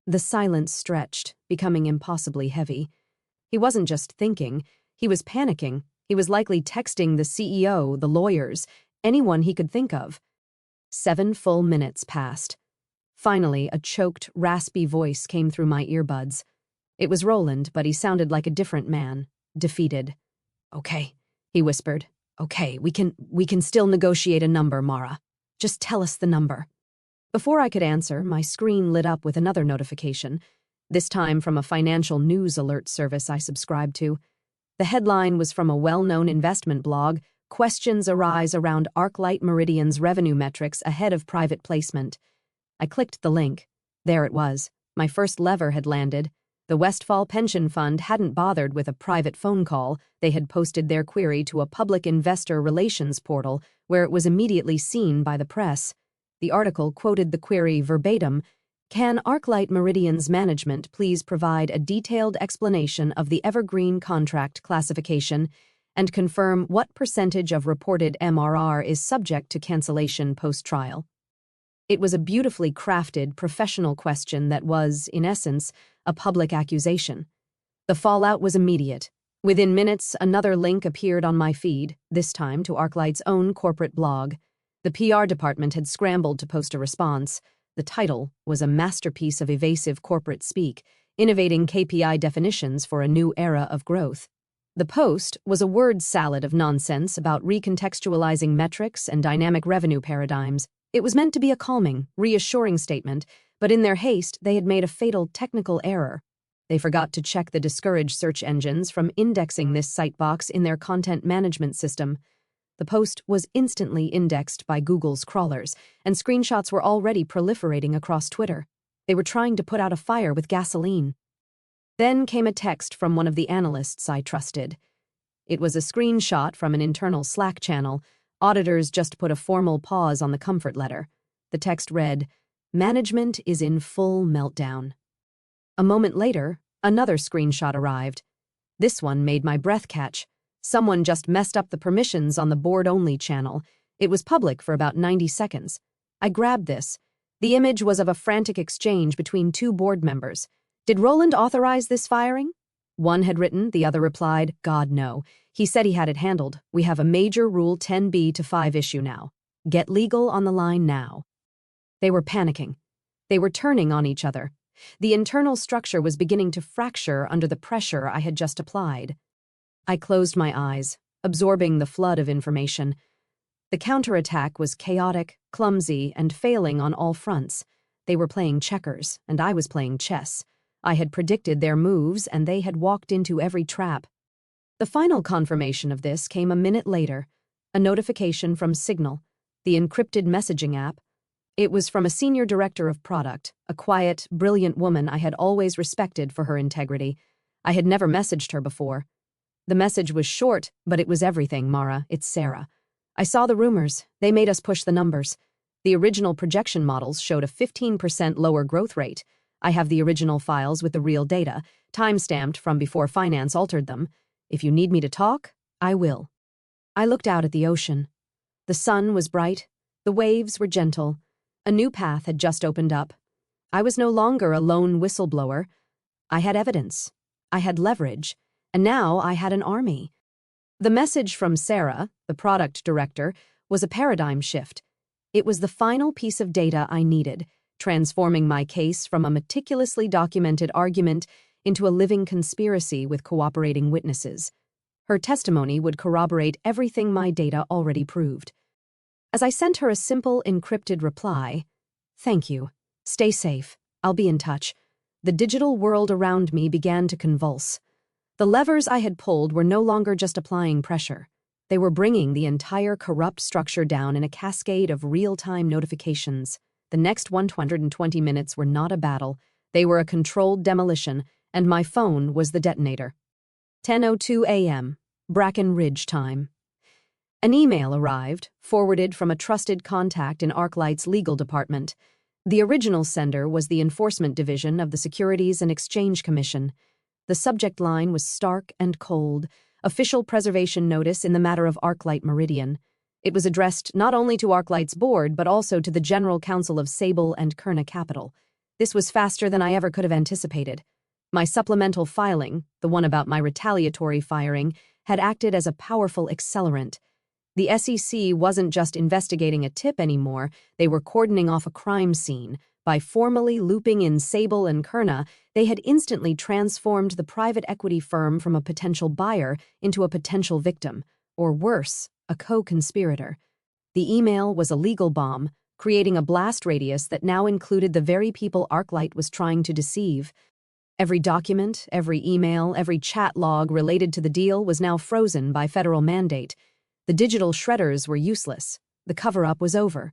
The silence stretched, becoming impossibly heavy. He wasn't just thinking, he was panicking. He was likely texting the CEO, the lawyers, anyone he could think of. 7 full minutes passed. Finally, a choked, raspy voice came through my earbuds. It was Roland, but he sounded like a different man, defeated. "Okay," he whispered. "Okay, we can still negotiate a number, Mara. Just tell us the number." Before I could answer, my screen lit up with another notification, this time from a financial news alert service I subscribed to. The headline was from a well-known investment blog, "Questions arise around ArcLight Meridian's revenue metrics ahead of private placement." I clicked the link. There it was. My first lever had landed. The Westfall Pension Fund hadn't bothered with a private phone call. They had posted their query to a public investor relations portal where it was immediately seen by the press. The article quoted the query verbatim, "Can ArcLight Meridian's management please provide a detailed explanation of the evergreen contract classification and confirm what percentage of reported MRR is subject to cancellation post-trial?" It was a beautifully crafted, professional question that was, in essence, a public accusation. The fallout was immediate. Within minutes, another link appeared on my feed, this time to ArcLight's own corporate blog. The PR department had scrambled to post a response. The title was a masterpiece of evasive corporate speak, innovating KPI definitions for a new era of growth. The post was a word salad of nonsense about recontextualizing metrics and dynamic revenue paradigms. It was meant to be a calming, reassuring statement, but in their haste, they had made a fatal technical error. They forgot to check the discourage search engines from indexing this site box in their content management system. The post was instantly indexed by Google's crawlers, and screenshots were already proliferating across Twitter. They were trying to put out a fire with gasoline. Then came a text from one of the analysts I trusted. It was a screenshot from an internal Slack channel. Auditors just put a formal pause on the comfort letter. The text read, "Management is in full meltdown." A moment later, another screenshot arrived. This one made my breath catch. Someone just messed up the permissions on the board-only channel. It was public for about 90 seconds. I grabbed this. The image was of a frantic exchange between two board members. Did Roland authorize this firing? One had written, the other replied, God, no. He said he had it handled. We have a major Rule 10b to 5 issue now. Get legal on the line now. They were panicking. They were turning on each other. The internal structure was beginning to fracture under the pressure I had just applied. I closed my eyes, absorbing the flood of information. The counterattack was chaotic, clumsy, and failing on all fronts. They were playing checkers, and I was playing chess. I had predicted their moves, and they had walked into every trap. The final confirmation of this came a minute later, a notification from Signal, the encrypted messaging app. It was from a senior director of product, a quiet, brilliant woman I had always respected for her integrity. I had never messaged her before. The message was short, but it was everything, Mara. It's Sarah. I saw the rumors. They made us push the numbers. The original projection models showed a 15% lower growth rate. I have the original files with the real data, time-stamped from before finance altered them. If you need me to talk, I will. I looked out at the ocean. The sun was bright. The waves were gentle. A new path had just opened up. I was no longer a lone whistleblower. I had evidence. I had leverage. And now I had an army. The message from Sarah, the product director, was a paradigm shift. It was the final piece of data I needed, transforming my case from a meticulously documented argument into a living conspiracy with cooperating witnesses. Her testimony would corroborate everything my data already proved. As I sent her a simple, encrypted reply, "Thank you. Stay safe. I'll be in touch," the digital world around me began to convulse. The levers I had pulled were no longer just applying pressure. They were bringing the entire corrupt structure down in a cascade of real-time notifications. The next 120 minutes were not a battle. They were a controlled demolition, and my phone was the detonator. 10:02 a.m., Bracken Ridge time. An email arrived, forwarded from a trusted contact in ArcLight's legal department. The original sender was the Enforcement Division of the Securities and Exchange Commission. The subject line was stark and cold, official preservation notice in the matter of ArcLight Meridian. It was addressed not only to ArcLight's board, but also to the General Counsel of Sable and Kerna Capital. This was faster than I ever could have anticipated. My supplemental filing, the one about my retaliatory firing, had acted as a powerful accelerant. The SEC wasn't just investigating a tip anymore, they were cordoning off a crime scene. By formally looping in Sable and Kerna, they had instantly transformed the private equity firm from a potential buyer into a potential victim, or worse, a co-conspirator. The email was a legal bomb, creating a blast radius that now included the very people ArcLight was trying to deceive. Every document, every email, every chat log related to the deal was now frozen by federal mandate. The digital shredders were useless. The cover-up was over.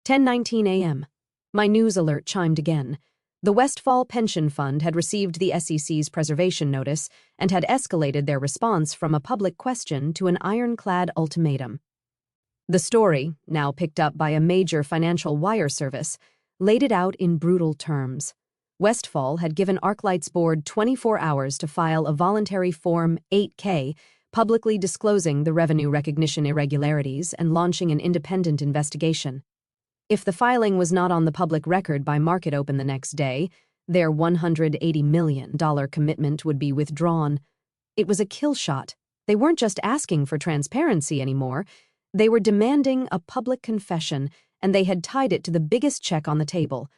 10:19 a.m. My news alert chimed again. The Westfall Pension Fund had received the SEC's preservation notice and had escalated their response from a public question to an ironclad ultimatum. The story, now picked up by a major financial wire service, laid it out in brutal terms. Westfall had given ArcLight's board 24 hours to file a voluntary Form 8K, publicly disclosing the revenue recognition irregularities and launching an independent investigation. If the filing was not on the public record by market open the next day, their $180 million commitment would be withdrawn. It was a kill shot. They weren't just asking for transparency anymore. They were demanding a public confession, and they had tied it to the biggest check on the table.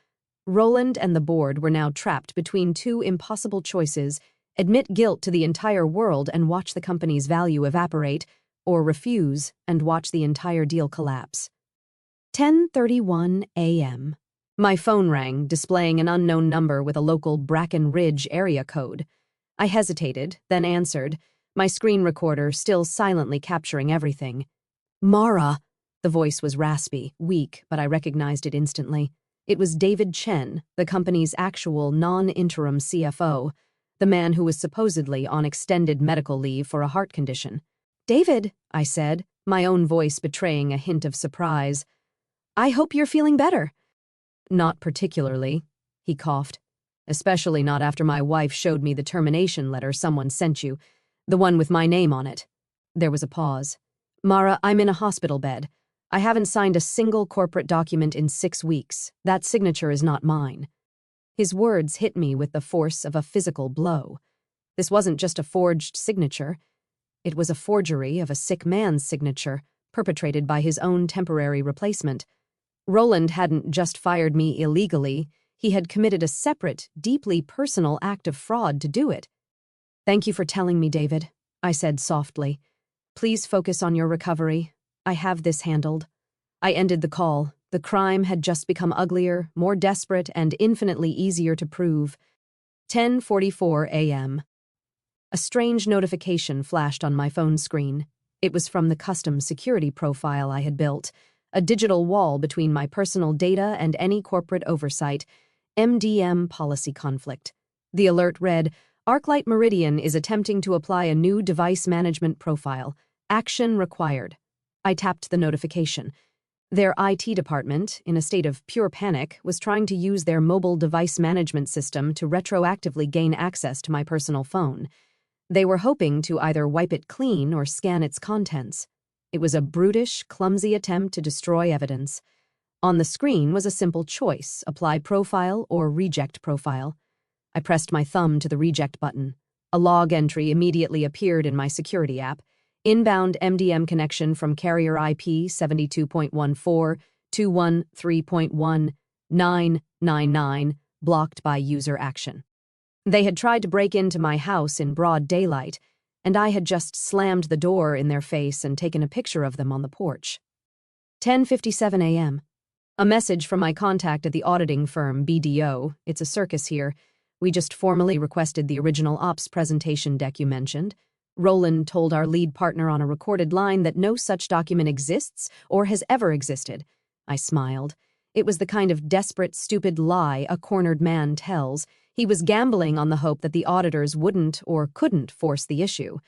Roland and the board were now trapped between two impossible choices: Admit guilt to the entire world and watch the company's value evaporate, or refuse and watch the entire deal collapse. 10:31 a.m. My phone rang, displaying an unknown number with a local Bracken Ridge area code. I hesitated, then answered, my screen recorder still silently capturing everything. Mara! The voice was raspy, weak, but I recognized it instantly. It was David Chen, the company's actual non-interim CFO, the man who was supposedly on extended medical leave for a heart condition. "David," I said, my own voice betraying a hint of surprise. "I hope you're feeling better." "Not particularly," he coughed. "Especially not after my wife showed me the termination letter someone sent you, the one with my name on it." There was a pause. "Mara, I'm in a hospital bed. I haven't signed a single corporate document in 6 weeks. That signature is not mine." His words hit me with the force of a physical blow. This wasn't just a forged signature. It was a forgery of a sick man's signature, perpetrated by his own temporary replacement. Roland hadn't just fired me illegally, he had committed a separate, deeply personal act of fraud to do it. "Thank you for telling me, David," I said softly. "Please focus on your recovery. I have this handled." I ended the call. The crime had just become uglier, more desperate, and infinitely easier to prove. 10:44 a.m. A strange notification flashed on my phone screen. It was from the custom security profile I had built, a digital wall between my personal data and any corporate oversight. MDM policy conflict. The alert read, "ArcLight Meridian is attempting to apply a new device management profile. Action required." I tapped the notification. Their IT department, in a state of pure panic, was trying to use their mobile device management system to retroactively gain access to my personal phone. They were hoping to either wipe it clean or scan its contents. It was a brutish, clumsy attempt to destroy evidence. On the screen was a simple choice: apply profile or reject profile. I pressed my thumb to the reject button. A log entry immediately appeared in my security app. Inbound MDM connection from carrier IP 72.14.213.1999, blocked by user action. They had tried to break into my house in broad daylight, and I had just slammed the door in their face and taken a picture of them on the porch. 10:57 a.m. A message from my contact at the auditing firm, BDO. It's a circus here. We just formally requested the original ops presentation deck you mentioned. Roland told our lead partner on a recorded line that no such document exists or has ever existed. I smiled. It was the kind of desperate, stupid lie a cornered man tells. He was gambling on the hope that the auditors wouldn't or couldn't force the issue.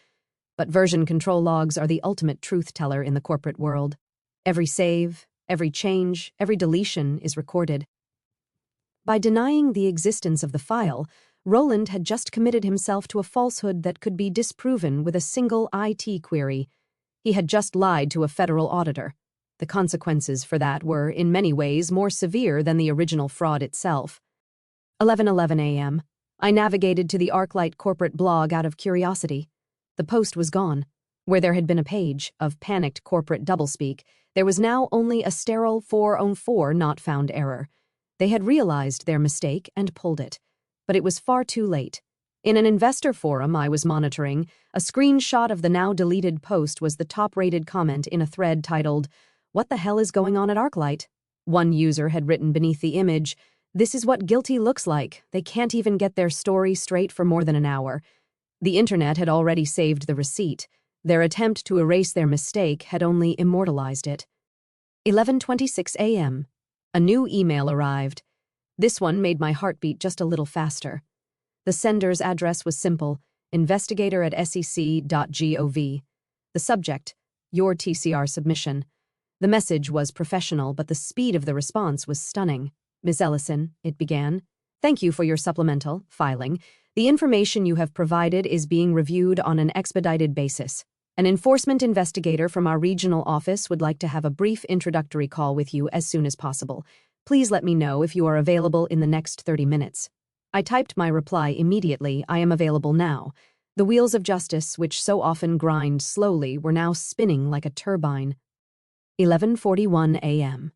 But version control logs are the ultimate truth teller in the corporate world. Every save, every change, every deletion is recorded. By denying the existence of the file, Roland had just committed himself to a falsehood that could be disproven with a single IT query. He had just lied to a federal auditor. The consequences for that were, in many ways, more severe than the original fraud itself. 11:11 a.m. I navigated to the ArcLight corporate blog out of curiosity. The post was gone. Where there had been a page of panicked corporate doublespeak, there was now only a sterile 404 not found error. They had realized their mistake and pulled it. But it was far too late. In an investor forum I was monitoring, a screenshot of the now-deleted post was the top-rated comment in a thread titled, "What the hell is going on at ArcLight?" One user had written beneath the image, "This is what guilty looks like. They can't even get their story straight for more than an hour." The internet had already saved the receipt. Their attempt to erase their mistake had only immortalized it. 11:26 a.m. A new email arrived. This one made my heartbeat just a little faster. The sender's address was simple, investigator@sec.gov. The subject, your TCR submission. The message was professional, but the speed of the response was stunning. "Ms. Ellison," it began, "thank you for your supplemental filing. The information you have provided is being reviewed on an expedited basis. An enforcement investigator from our regional office would like to have a brief introductory call with you as soon as possible. Please let me know if you are available in the next 30 minutes. I typed my reply immediately. I am available now. The wheels of justice, which so often grind slowly, were now spinning like a turbine. 11:41 a.m.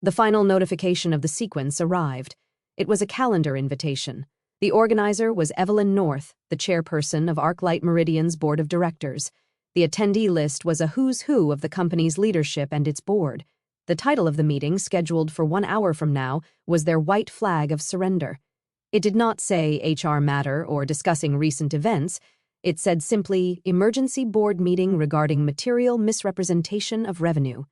The final notification of the sequence arrived. It was a calendar invitation. The organizer was Evelyn North, the chairperson of ArcLight Meridian's board of directors. The attendee list was a who's who of the company's leadership and its board. The title of the meeting, scheduled for 1 hour from now, was their white flag of surrender. It did not say HR matter or discussing recent events. It said simply, emergency board meeting regarding material misrepresentation of revenue.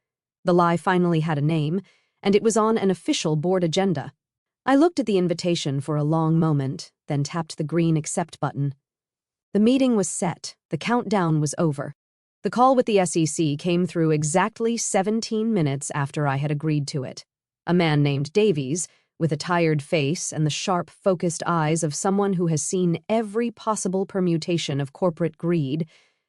The lie finally had a name, and it was on an official board agenda. I looked at the invitation for a long moment, then tapped the green accept button. The meeting was set. The countdown was over. The call with the SEC came through exactly 17 minutes after I had agreed to it. A man named Davies, with a tired face and the sharp, focused eyes of someone who has seen every possible permutation of corporate greed,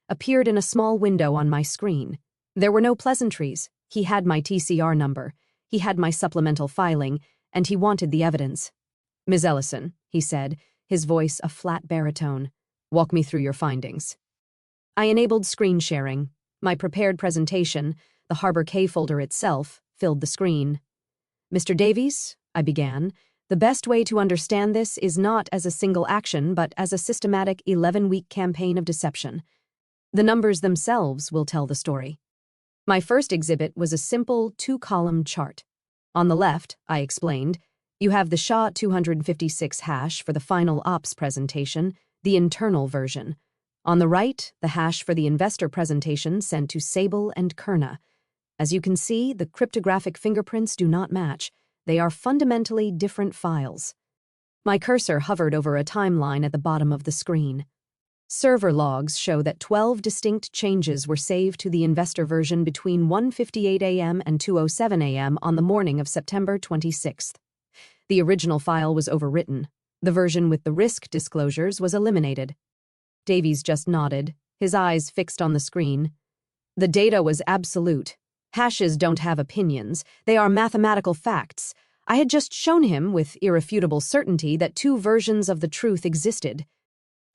appeared in a small window on my screen. There were no pleasantries. He had my TCR number. He had my supplemental filing, and he wanted the evidence. "Ms. Ellison," he said, his voice a flat baritone, "walk me through your findings." I enabled screen sharing. My prepared presentation, the Harbor K folder itself, filled the screen. "Mr. Davies," I began, "the best way to understand this is not as a single action, but as a systematic 11-week campaign of deception. The numbers themselves will tell the story." My first exhibit was a simple 2-column chart. On the left, I explained, you have the SHA-256 hash for the final ops presentation, the internal version. On the right, the hash for the investor presentation sent to Sable and Kerna. As you can see, the cryptographic fingerprints do not match. They are fundamentally different files. My cursor hovered over a timeline at the bottom of the screen. Server logs show that 12 distinct changes were saved to the investor version between 1:58 a.m. and 2:07 a.m. on the morning of September 26th. The original file was overwritten. The version with the risk disclosures was eliminated. Davies just nodded, his eyes fixed on the screen. The data was absolute. Hashes don't have opinions. They are mathematical facts. I had just shown him with irrefutable certainty that 2 versions of the truth existed.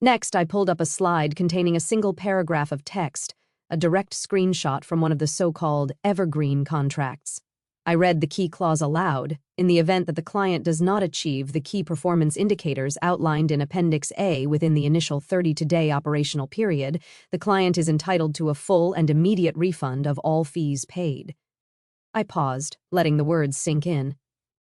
Next, I pulled up a slide containing a single paragraph of text, a direct screenshot from one of the so-called evergreen contracts. I read the key clause aloud. In the event that the client does not achieve the key performance indicators outlined in Appendix A within the initial 30-day operational period, the client is entitled to a full and immediate refund of all fees paid. I paused, letting the words sink in.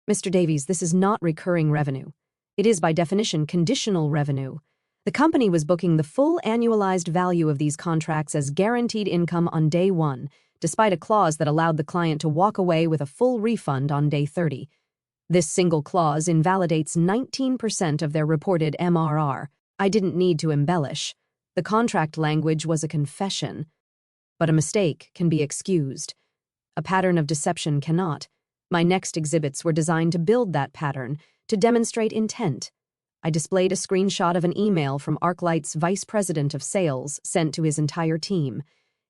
"Mr. Davies, this is not recurring revenue. It is, by definition, conditional revenue. The company was booking the full annualized value of these contracts as guaranteed income on day 1, despite a clause that allowed the client to walk away with a full refund on day 30. This single clause invalidates 19% of their reported MRR. I didn't need to embellish. The contract language was a confession. But a mistake can be excused. A pattern of deception cannot. My next exhibits were designed to build that pattern, to demonstrate intent. I displayed a screenshot of an email from ArcLight's vice president of sales sent to his entire team.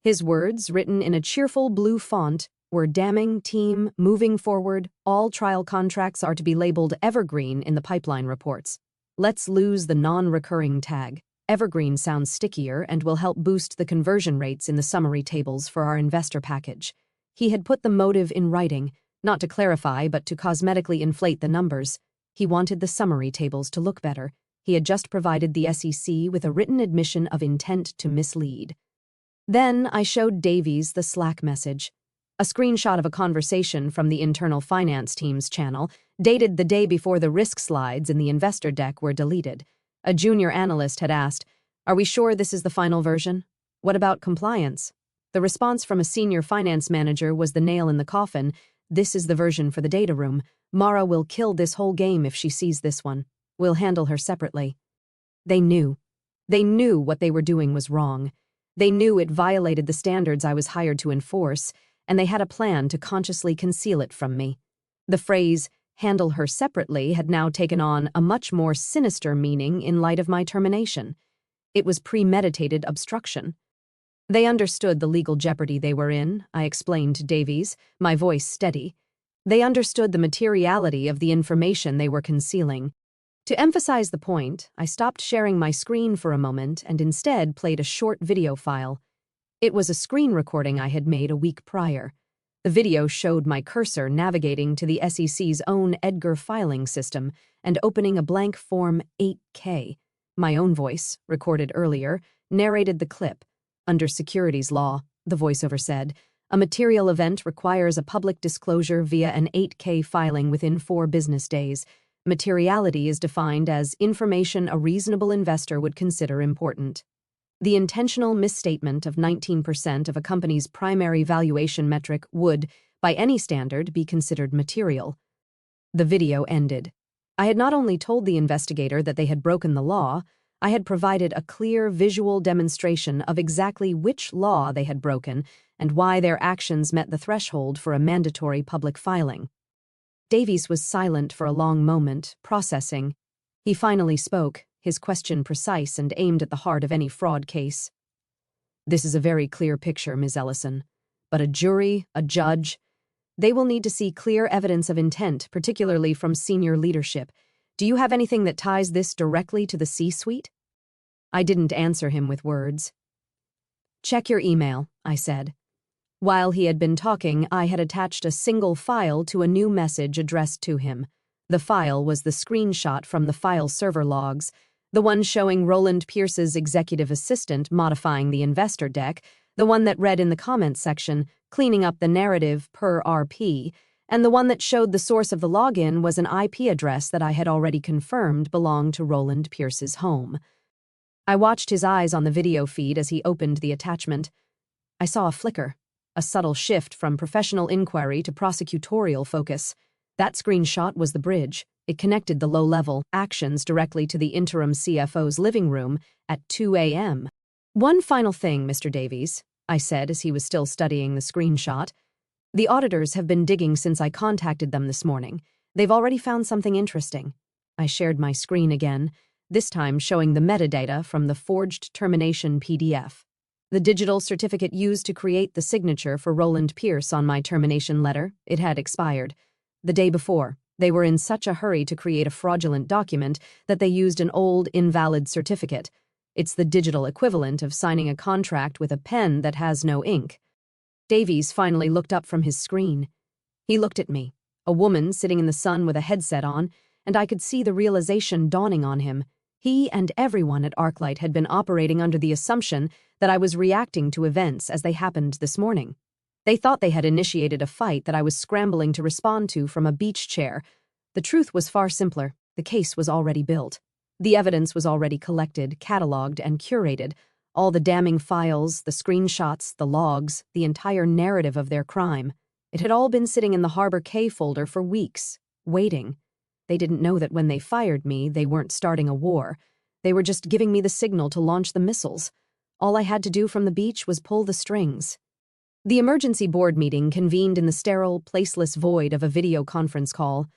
His words, written in a cheerful blue font, were damning, team, moving forward, all trial contracts are to be labeled evergreen in the pipeline reports. Let's lose the non-recurring tag. Evergreen sounds stickier and will help boost the conversion rates in the summary tables for our investor package. He had put the motive in writing, not to clarify but to cosmetically inflate the numbers. He wanted the summary tables to look better. He had just provided the SEC with a written admission of intent to mislead. Then I showed Davies the Slack message. A screenshot of a conversation from the internal finance team's channel, dated the day before the risk slides in the investor deck were deleted. A junior analyst had asked, "Are we sure this is the final version? What about compliance?" The response from a senior finance manager was the nail in the coffin. "This is the version for the data room. Mara will kill this whole game if she sees this one. We'll handle her separately." They knew. They knew what they were doing was wrong. They knew it violated the standards I was hired to enforce, and they had a plan to consciously conceal it from me. The phrase, "handle her separately," had now taken on a much more sinister meaning in light of my termination. It was premeditated obstruction. They understood the legal jeopardy they were in, I explained to Davies, my voice steady. They understood the materiality of the information they were concealing. To emphasize the point, I stopped sharing my screen for a moment and instead played a short video file. It was a screen recording I had made a week prior. The video showed my cursor navigating to the SEC's own Edgar filing system and opening a blank Form 8K. My own voice, recorded earlier, narrated the clip. Under securities law, the voiceover said, a material event requires a public disclosure via an 8K filing within 4 business days. Materiality is defined as information a reasonable investor would consider important. The intentional misstatement of 19% of a company's primary valuation metric would, by any standard, be considered material. The video ended. I had not only told the investigator that they had broken the law, I had provided a clear visual demonstration of exactly which law they had broken and why their actions met the threshold for a mandatory public filing. Davies was silent for a long moment, processing. He finally spoke, his question precise and aimed at the heart of any fraud case. This is a very clear picture, Ms. Ellison. But a jury, a judge, they will need to see clear evidence of intent, particularly from senior leadership. Do you have anything that ties this directly to the C-suite? I didn't answer him with words. Check your email, I said. While he had been talking, I had attached a single file to a new message addressed to him. The file was the screenshot from the file server logs, the one showing Roland Pierce's executive assistant modifying the investor deck, the one that read in the comments section, cleaning up the narrative per RP, and the one that showed the source of the login was an IP address that I had already confirmed belonged to Roland Pierce's home. I watched his eyes on the video feed as he opened the attachment. I saw a flicker, a subtle shift from professional inquiry to prosecutorial focus. That screenshot was the bridge. It connected the low-level actions directly to the interim CFO's living room at 2 a.m. One final thing, Mr. Davies, I said as he was still studying the screenshot. The auditors have been digging since I contacted them this morning. They've already found something interesting. I shared my screen again, this time showing the metadata from the forged termination PDF. The digital certificate used to create the signature for Roland Pierce on my termination letter, it had expired. The day before, they were in such a hurry to create a fraudulent document that they used an old, invalid certificate. It's the digital equivalent of signing a contract with a pen that has no ink. Davies finally looked up from his screen. He looked at me, a woman sitting in the sun with a headset on, and I could see the realization dawning on him. He and everyone at ArcLight had been operating under the assumption that I was reacting to events as they happened this morning. They thought they had initiated a fight that I was scrambling to respond to from a beach chair. The truth was far simpler. The case was already built. The evidence was already collected, cataloged, and curated. All the damning files, the screenshots, the logs, the entire narrative of their crime. It had all been sitting in the Harbor K folder for weeks, waiting. They didn't know that when they fired me, they weren't starting a war. They were just giving me the signal to launch the missiles. All I had to do from the beach was pull the strings. The emergency board meeting convened in the sterile, placeless void of a video conference call.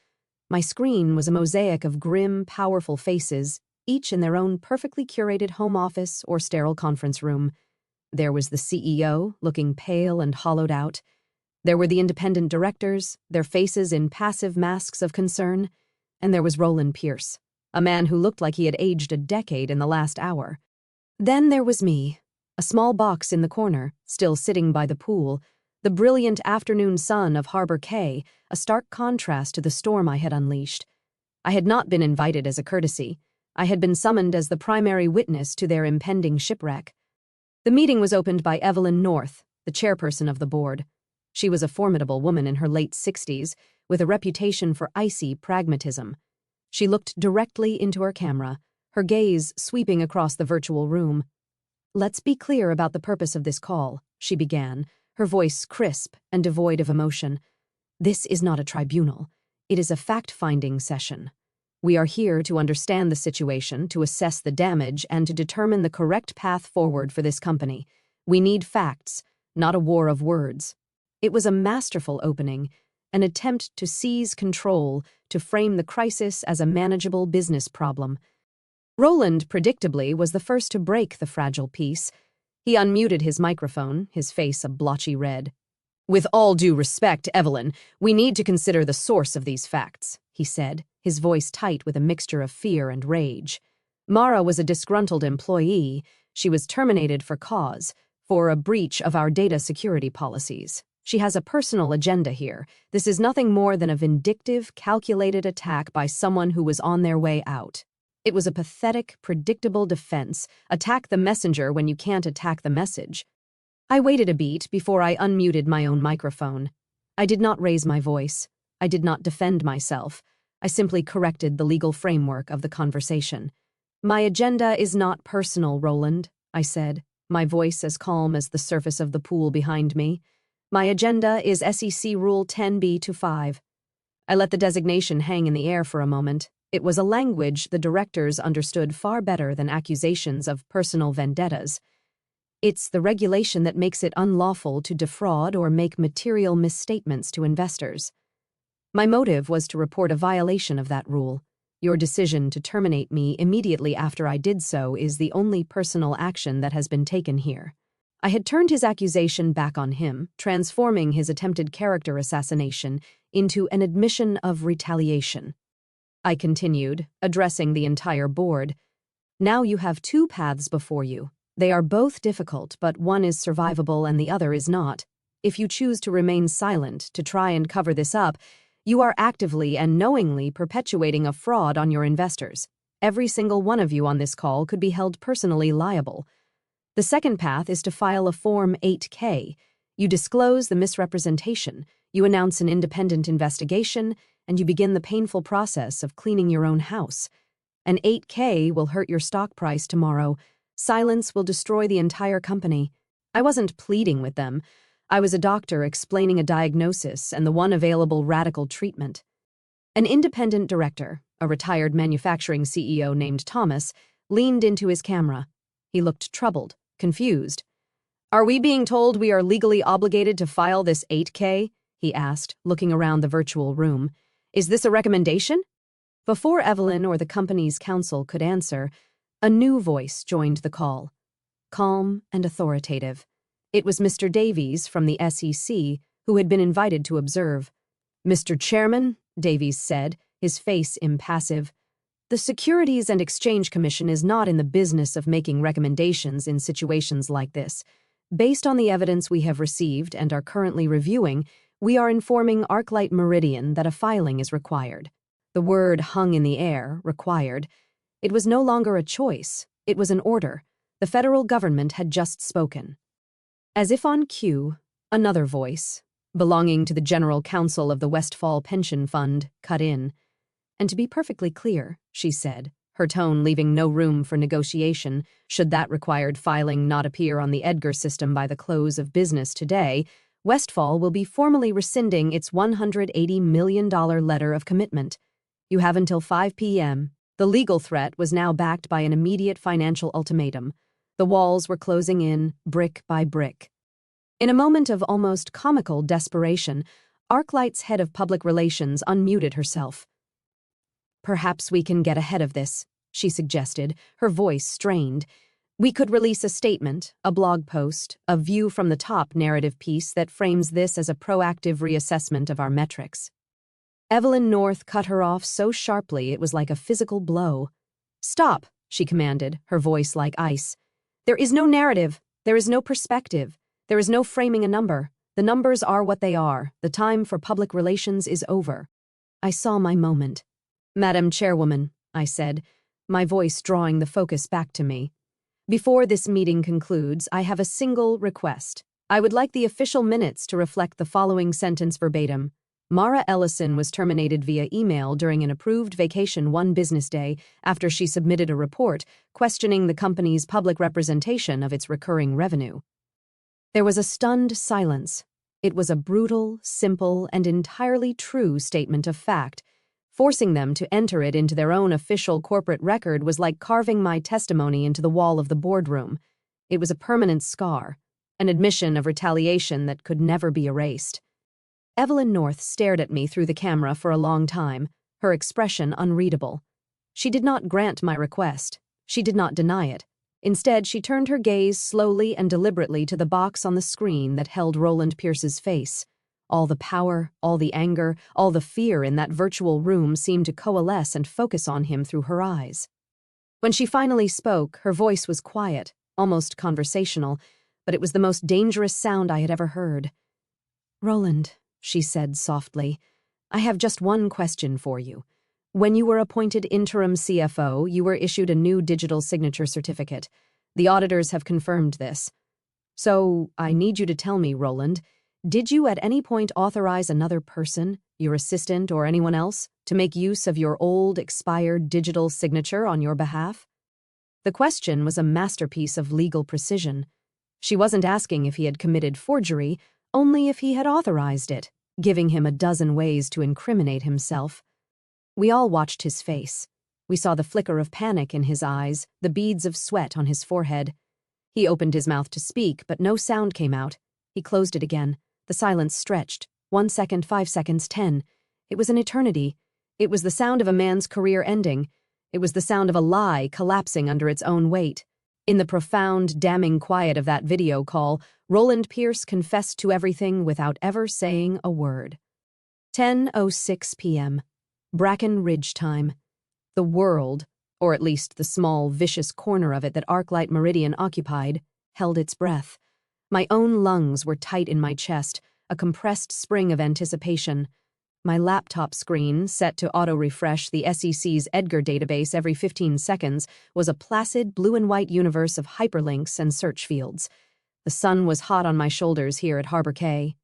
My screen was a mosaic of grim, powerful faces, each in their own perfectly curated home office or sterile conference room. There was the CEO, looking pale and hollowed out. There were the independent directors, their faces in passive masks of concern. And there was Roland Pierce, a man who looked like he had aged a decade in the last hour. Then there was me, a small box in the corner, still sitting by the pool, the brilliant afternoon sun of Harbor K, a stark contrast to the storm I had unleashed. I had not been invited as a courtesy. I had been summoned as the primary witness to their impending shipwreck. The meeting was opened by Evelyn North, the chairperson of the board. She was a formidable woman in her late 60s, with a reputation for icy pragmatism. She looked directly into her camera, her gaze sweeping across the virtual room. Let's be clear about the purpose of this call, she began, her voice crisp and devoid of emotion. This is not a tribunal. It is a fact-finding session. We are here to understand the situation, to assess the damage, and to determine the correct path forward for this company. We need facts, not a war of words. It was a masterful opening, an attempt to seize control, to frame the crisis as a manageable business problem. Roland, predictably, was the first to break the fragile peace. He unmuted his microphone, his face a blotchy red. With all due respect, Evelyn, we need to consider the source of these facts, he said, his voice tight with a mixture of fear and rage. Mara was a disgruntled employee. She was terminated for cause, for a breach of our data security policies. She has a personal agenda here. This is nothing more than a vindictive, calculated attack by someone who was on their way out. It was a pathetic, predictable defense. Attack the messenger when you can't attack the message. I waited a beat before I unmuted my own microphone. I did not raise my voice. I did not defend myself. I simply corrected the legal framework of the conversation. My agenda is not personal, Roland, I said, my voice as calm as the surface of the pool behind me. My agenda is SEC Rule 10b-5. I let the designation hang in the air for a moment. It was a language the directors understood far better than accusations of personal vendettas. It's the regulation that makes it unlawful to defraud or make material misstatements to investors. My motive was to report a violation of that rule. Your decision to terminate me immediately after I did so is the only personal action that has been taken here. I had turned his accusation back on him, transforming his attempted character assassination into an admission of retaliation. I continued, addressing the entire board. Now you have two paths before you. They are both difficult, but one is survivable and the other is not. If you choose to remain silent to try and cover this up, you are actively and knowingly perpetuating a fraud on your investors. Every single one of you on this call could be held personally liable. The second path is to file a Form 8K. You disclose the misrepresentation, you announce an independent investigation, and you begin the painful process of cleaning your own house. An 8K will hurt your stock price tomorrow. Silence will destroy the entire company. I wasn't pleading with them. I was a doctor explaining a diagnosis and the one available radical treatment. An independent director, a retired manufacturing CEO named Thomas, leaned into his camera. He looked troubled, confused. "Are we being told we are legally obligated to file this 8K?" he asked, looking around the virtual room. "Is this a recommendation?" Before Evelyn or the company's counsel could answer, a new voice joined the call, calm and authoritative. It was Mr. Davies from the SEC, who had been invited to observe. "Mr. Chairman," Davies said, his face impassive, "the Securities and Exchange Commission is not in the business of making recommendations in situations like this. Based on the evidence we have received and are currently reviewing, we are informing ArcLight Meridian that a filing is required." The word hung in the air, required. It was no longer a choice. It was an order. The federal government had just spoken. As if on cue, another voice, belonging to the General Counsel of the Westfall Pension Fund, cut in. "And to be perfectly clear," she said, her tone leaving no room for negotiation, should that required filing not appear on the Edgar system by the close of business today, Westfall will be formally rescinding its $180 million letter of commitment. You have until 5 p.m. The legal threat was now backed by an immediate financial ultimatum. The walls were closing in, brick by brick. In a moment of almost comical desperation, ArcLight's head of public relations unmuted herself. "Perhaps we can get ahead of this," she suggested, her voice strained. "We could release a statement, a blog post, a view from the top narrative piece that frames this as a proactive reassessment of our metrics." Evelyn North cut her off so sharply it was like a physical blow. "Stop," she commanded, her voice like ice. "There is no narrative. There is no perspective. There is no framing a number. The numbers are what they are. The time for public relations is over." I saw my moment. "Madam Chairwoman," I said, my voice drawing the focus back to me. "Before this meeting concludes, I have a single request. I would like the official minutes to reflect the following sentence verbatim. Mara Ellison was terminated via email during an approved vacation one business day after she submitted a report questioning the company's public representation of its recurring revenue." There was a stunned silence. It was a brutal, simple, and entirely true statement of fact. Forcing them to enter it into their own official corporate record was like carving my testimony into the wall of the boardroom. It was a permanent scar, an admission of retaliation that could never be erased. Evelyn North stared at me through the camera for a long time, her expression unreadable. She did not grant my request. She did not deny it. Instead, she turned her gaze slowly and deliberately to the box on the screen that held Roland Pierce's face. All the power, all the anger, all the fear in that virtual room seemed to coalesce and focus on him through her eyes. When she finally spoke, her voice was quiet, almost conversational, but it was the most dangerous sound I had ever heard. Roland, she said softly, I have just one question for you. When you were appointed interim CFO, you were issued a new digital signature certificate. The auditors have confirmed this. So, I need you to tell me, Roland, did you at any point authorize another person, your assistant or anyone else, to make use of your old, expired digital signature on your behalf? The question was a masterpiece of legal precision. She wasn't asking if he had committed forgery, only if he had authorized it, giving him a dozen ways to incriminate himself. We all watched his face. We saw the flicker of panic in his eyes, the beads of sweat on his forehead. He opened his mouth to speak, but no sound came out. He closed it again. The silence stretched. 1 second, 5 seconds, 10. It was an eternity. It was the sound of a man's career ending. It was the sound of a lie collapsing under its own weight. In the profound, damning quiet of that video call, Roland Pierce confessed to everything without ever saying a word. 10:06 p.m. Bracken Ridge time. The world, or at least the small, vicious corner of it that Arclight Meridian occupied, held its breath. My own lungs were tight in my chest, a compressed spring of anticipation. My laptop screen, set to auto-refresh the SEC's Edgar database every 15 seconds, was a placid blue-and-white universe of hyperlinks and search fields. The sun was hot on my shoulders here at Harbor Cay.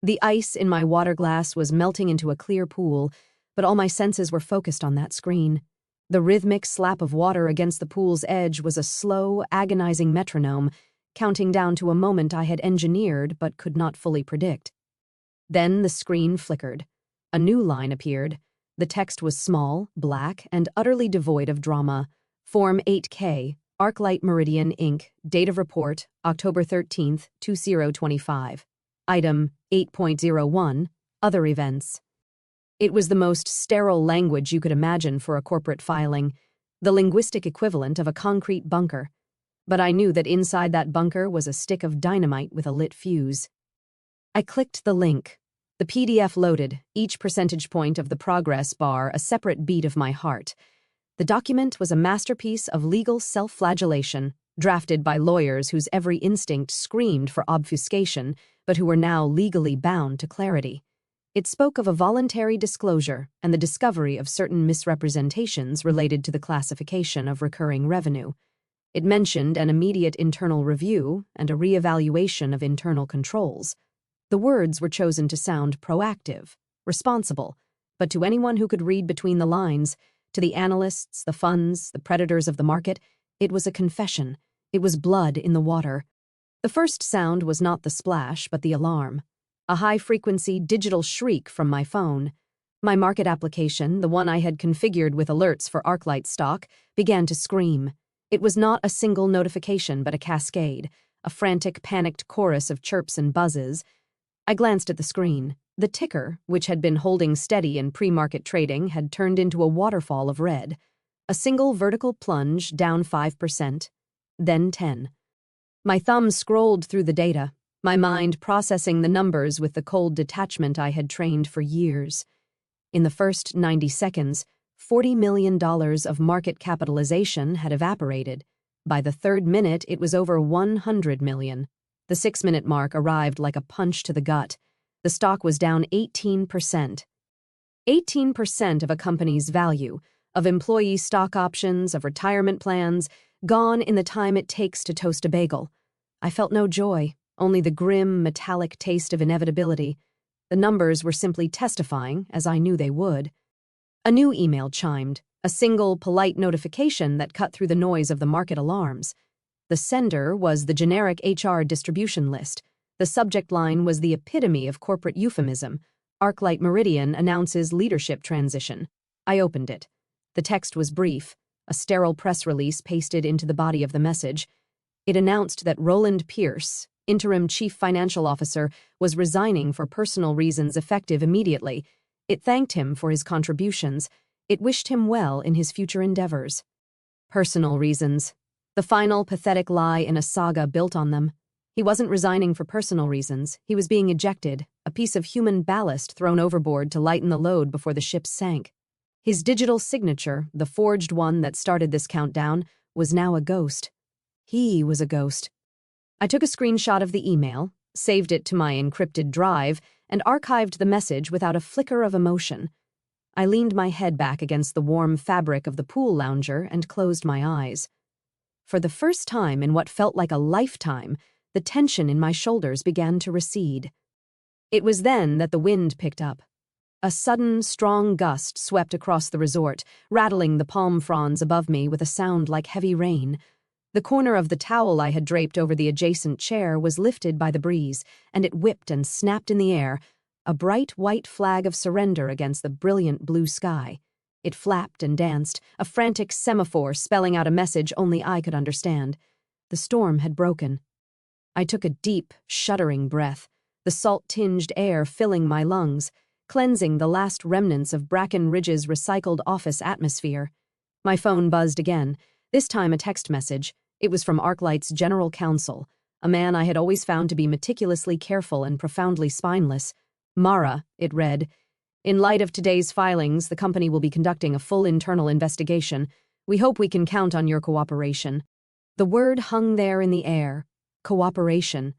The ice in my water glass was melting into a clear pool, but all my senses were focused on that screen. The rhythmic slap of water against the pool's edge was a slow, agonizing metronome, counting down to a moment I had engineered but could not fully predict. Then the screen flickered. A new line appeared. The text was small, black, and utterly devoid of drama. Form 8K, Arclight Meridian, Inc., date of report, October 13th, 2025. Item 8.01, Other Events. It was the most sterile language you could imagine for a corporate filing, the linguistic equivalent of a concrete bunker. But I knew that inside that bunker was a stick of dynamite with a lit fuse. I clicked the link. The PDF loaded, each percentage point of the progress bar a separate beat of my heart. The document was a masterpiece of legal self-flagellation, drafted by lawyers whose every instinct screamed for obfuscation, but who were now legally bound to clarity. It spoke of a voluntary disclosure and the discovery of certain misrepresentations related to the classification of recurring revenue. It mentioned an immediate internal review and a reevaluation of internal controls. The words were chosen to sound proactive, responsible, but to anyone who could read between the lines, to the analysts, the funds, the predators of the market, it was a confession. It was blood in the water. The first sound was not the splash, but the alarm. A high-frequency digital shriek from my phone. My market application, the one I had configured with alerts for Arclight stock, began to scream. It was not a single notification, but a cascade, a frantic, panicked chorus of chirps and buzzes. I glanced at the screen. The ticker, which had been holding steady in pre-market trading, had turned into a waterfall of red. A single vertical plunge down 5%, then 10. My thumb scrolled through the data, my mind processing the numbers with the cold detachment I had trained for years. In the first 90 seconds, $40 million of market capitalization had evaporated. By the third minute, it was over $100 million. The 6-minute mark arrived like a punch to the gut. The stock was down 18%. 18% of a company's value, of employee stock options, of retirement plans, gone in the time it takes to toast a bagel. I felt no joy, only the grim, metallic taste of inevitability. The numbers were simply testifying, as I knew they would. A new email chimed, a single, polite notification that cut through the noise of the market alarms. The sender was the generic HR distribution list. The subject line was the epitome of corporate euphemism. Arclight Meridian announces leadership transition. I opened it. The text was brief, a sterile press release pasted into the body of the message. It announced that Roland Pierce, interim chief financial officer, was resigning for personal reasons effective immediately. It thanked him for his contributions. It wished him well in his future endeavors. Personal reasons. The final pathetic lie in a saga built on them. He wasn't resigning for personal reasons. He was being ejected, a piece of human ballast thrown overboard to lighten the load before the ship sank. His digital signature, the forged one that started this countdown, was now a ghost. He was a ghost. I took a screenshot of the email, saved it to my encrypted drive, and archived the message without a flicker of emotion. I leaned my head back against the warm fabric of the pool lounger and closed my eyes. For the first time in what felt like a lifetime, the tension in my shoulders began to recede. It was then that the wind picked up. A sudden, strong gust swept across the resort, rattling the palm fronds above me with a sound like heavy rain. The corner of the towel I had draped over the adjacent chair was lifted by the breeze, and it whipped and snapped in the air, a bright white flag of surrender against the brilliant blue sky. It flapped and danced, a frantic semaphore spelling out a message only I could understand. The storm had broken. I took a deep, shuddering breath, the salt-tinged air filling my lungs, cleansing the last remnants of Bracken Ridge's recycled office atmosphere. My phone buzzed again, this time a text message. It was from ArcLight's general counsel, a man I had always found to be meticulously careful and profoundly spineless. Mara, it read, "In light of today's filings, the company will be conducting a full internal investigation. We hope we can count on your cooperation." The word hung there in the air. Cooperation.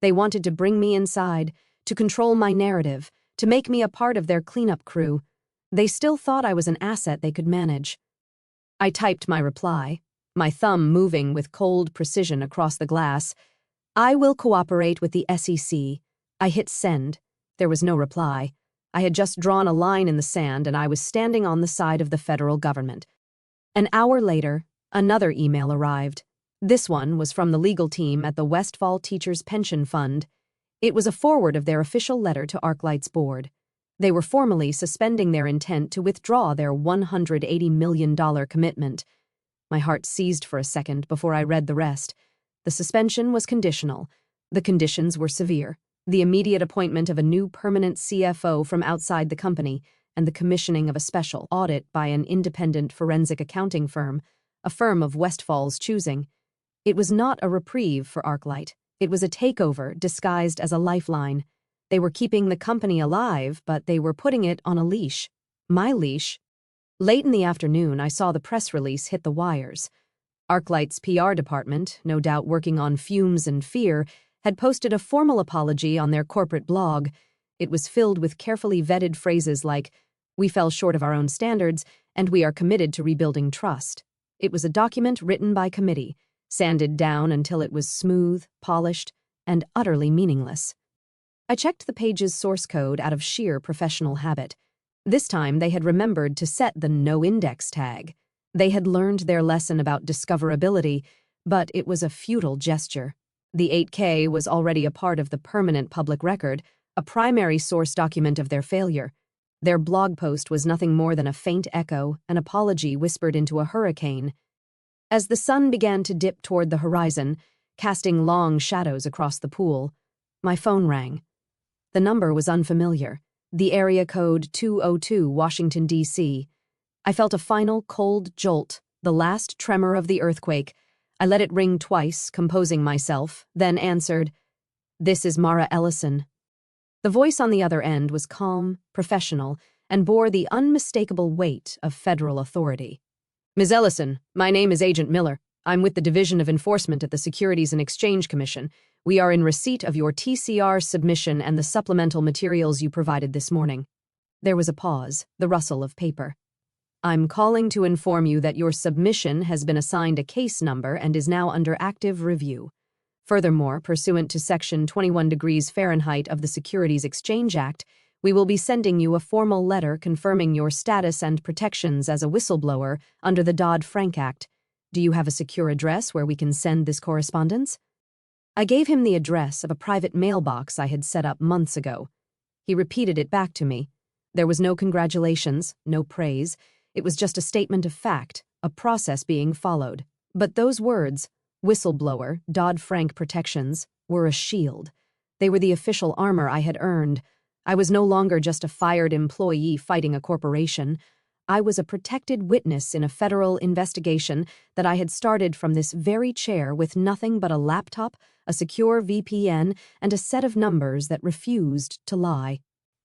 They wanted to bring me inside, to control my narrative, to make me a part of their cleanup crew. They still thought I was an asset they could manage. I typed my reply, my thumb moving with cold precision across the glass. "I will cooperate with the SEC." I hit send. There was no reply. I had just drawn a line in the sand and I was standing on the side of the federal government. An hour later, another email arrived. This one was from the legal team at the Westfall Teachers Pension Fund. It was a forward of their official letter to ArcLight's board. They were formally suspending their intent to withdraw their $180 million commitment. My heart seized for a second before I read the rest. The suspension was conditional. The conditions were severe. The immediate appointment of a new permanent CFO from outside the company, and the commissioning of a special audit by an independent forensic accounting firm, a firm of Westfall's choosing. It was not a reprieve for ArcLight. It was a takeover disguised as a lifeline. They were keeping the company alive, but they were putting it on a leash. My leash. Late in the afternoon, I saw the press release hit the wires. ArcLight's PR department, no doubt working on fumes and fear, had posted a formal apology on their corporate blog. It was filled with carefully vetted phrases like, "We fell short of our own standards, and we are committed to rebuilding trust." It was a document written by committee, sanded down until it was smooth, polished, and utterly meaningless. I checked the page's source code out of sheer professional habit. This time they had remembered to set the no index tag. They had learned their lesson about discoverability, but it was a futile gesture. The 8K was already a part of the permanent public record, a primary source document of their failure. Their blog post was nothing more than a faint echo, an apology whispered into a hurricane. As the sun began to dip toward the horizon, casting long shadows across the pool, my phone rang. The number was unfamiliar, the area code 202, Washington, D.C. I felt a final cold jolt, the last tremor of the earthquake. I let it ring twice, composing myself, then answered, "This is Mara Ellison." The voice on the other end was calm, professional, and bore the unmistakable weight of federal authority. "Ms. Ellison, my name is Agent Miller. I'm with the Division of Enforcement at the Securities and Exchange Commission. We are in receipt of your TCR submission and the supplemental materials you provided this morning." There was a pause, the rustle of paper. "I'm calling to inform you that your submission has been assigned a case number and is now under active review. Furthermore, pursuant to Section 21 degrees Fahrenheit of the Securities Exchange Act, we will be sending you a formal letter confirming your status and protections as a whistleblower under the Dodd-Frank Act. Do you have a secure address where we can send this correspondence?" I gave him the address of a private mailbox I had set up months ago. He repeated it back to me. There was no congratulations, no praise. It was just a statement of fact, a process being followed. But those words, whistleblower, Dodd-Frank protections, were a shield. They were the official armor I had earned. I was no longer just a fired employee fighting a corporation. I was a protected witness in a federal investigation that I had started from this very chair with nothing but a laptop, a secure VPN, and a set of numbers that refused to lie.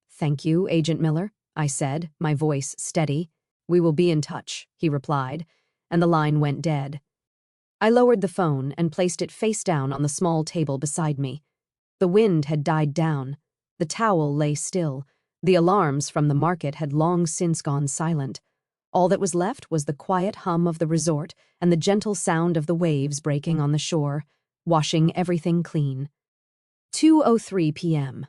"Thank you, Agent Miller," I said, my voice steady. "We will be in touch," he replied, and the line went dead. I lowered the phone and placed it face down on the small table beside me. The wind had died down. The towel lay still. The alarms from the market had long since gone silent. All that was left was the quiet hum of the resort and the gentle sound of the waves breaking on the shore, washing everything clean. 2:03 p.m.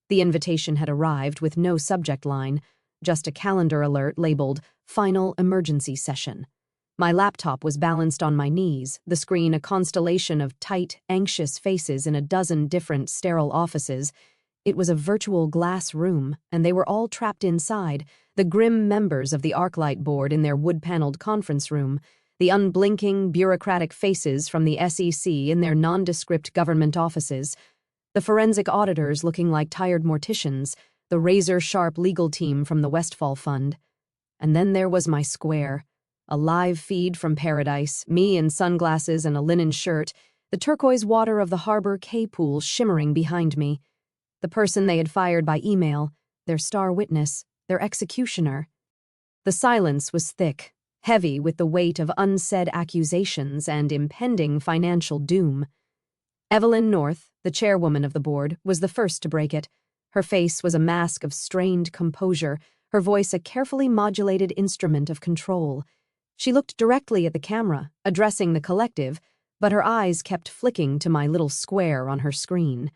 The invitation had arrived with no subject line, just a calendar alert labeled Final Emergency Session. My laptop was balanced on my knees, the screen a constellation of tight, anxious faces in a dozen different sterile offices. It was a virtual glass room, and they were all trapped inside, the grim members of the ArcLight board in their wood-paneled conference room, the unblinking, bureaucratic faces from the SEC in their nondescript government offices, the forensic auditors looking like tired morticians, the razor-sharp legal team from the Westfall Fund. And then there was my square. A live feed from paradise, me in sunglasses and a linen shirt, the turquoise water of the harbor K-pool shimmering behind me. The person they had fired by email, their star witness, their executioner. The silence was thick, heavy with the weight of unsaid accusations and impending financial doom. Evelyn North, the chairwoman of the board, was the first to break it. Her face was a mask of strained composure, her voice a carefully modulated instrument of control. She looked directly at the camera, addressing the collective, but her eyes kept flicking to my little square on her screen.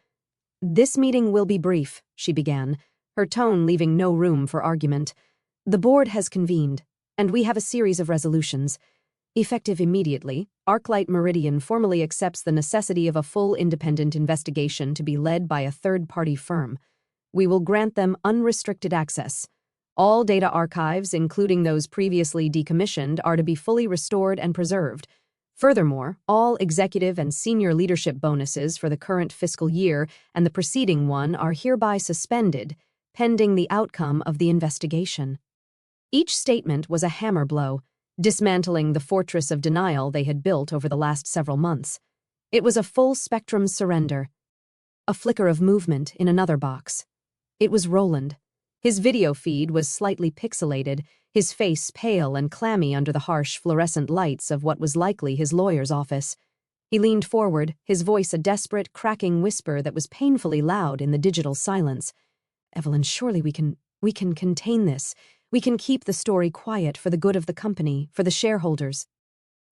"This meeting will be brief," she began, her tone leaving no room for argument. "The board has convened, and we have a series of resolutions. Effective immediately, ArcLight Meridian formally accepts the necessity of a full independent investigation to be led by a third-party firm. We will grant them unrestricted access. All data archives, including those previously decommissioned, are to be fully restored and preserved. Furthermore, all executive and senior leadership bonuses for the current fiscal year and the preceding one are hereby suspended, pending the outcome of the investigation." Each statement was a hammer blow, dismantling the fortress of denial they had built over the last several months. It was a full-spectrum surrender. A flicker of movement in another box. It was Roland. His video feed was slightly pixelated, his face pale and clammy under the harsh fluorescent lights of what was likely his lawyer's office. He leaned forward, his voice a desperate, cracking whisper that was painfully loud in the digital silence. "Evelyn, surely we can contain this. We can keep the story quiet for the good of the company, for the shareholders."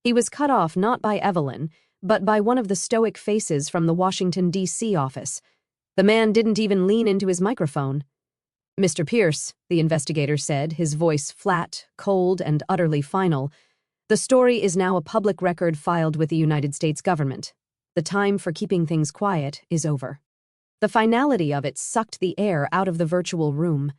He was cut off not by Evelyn, but by one of the stoic faces from the Washington, D.C. office. The man didn't even lean into his microphone. "Mr. Pierce," the investigator said, his voice flat, cold, and utterly final, "the story is now a public record filed with the United States government. The time for keeping things quiet is over." The finality of it sucked the air out of the virtual room.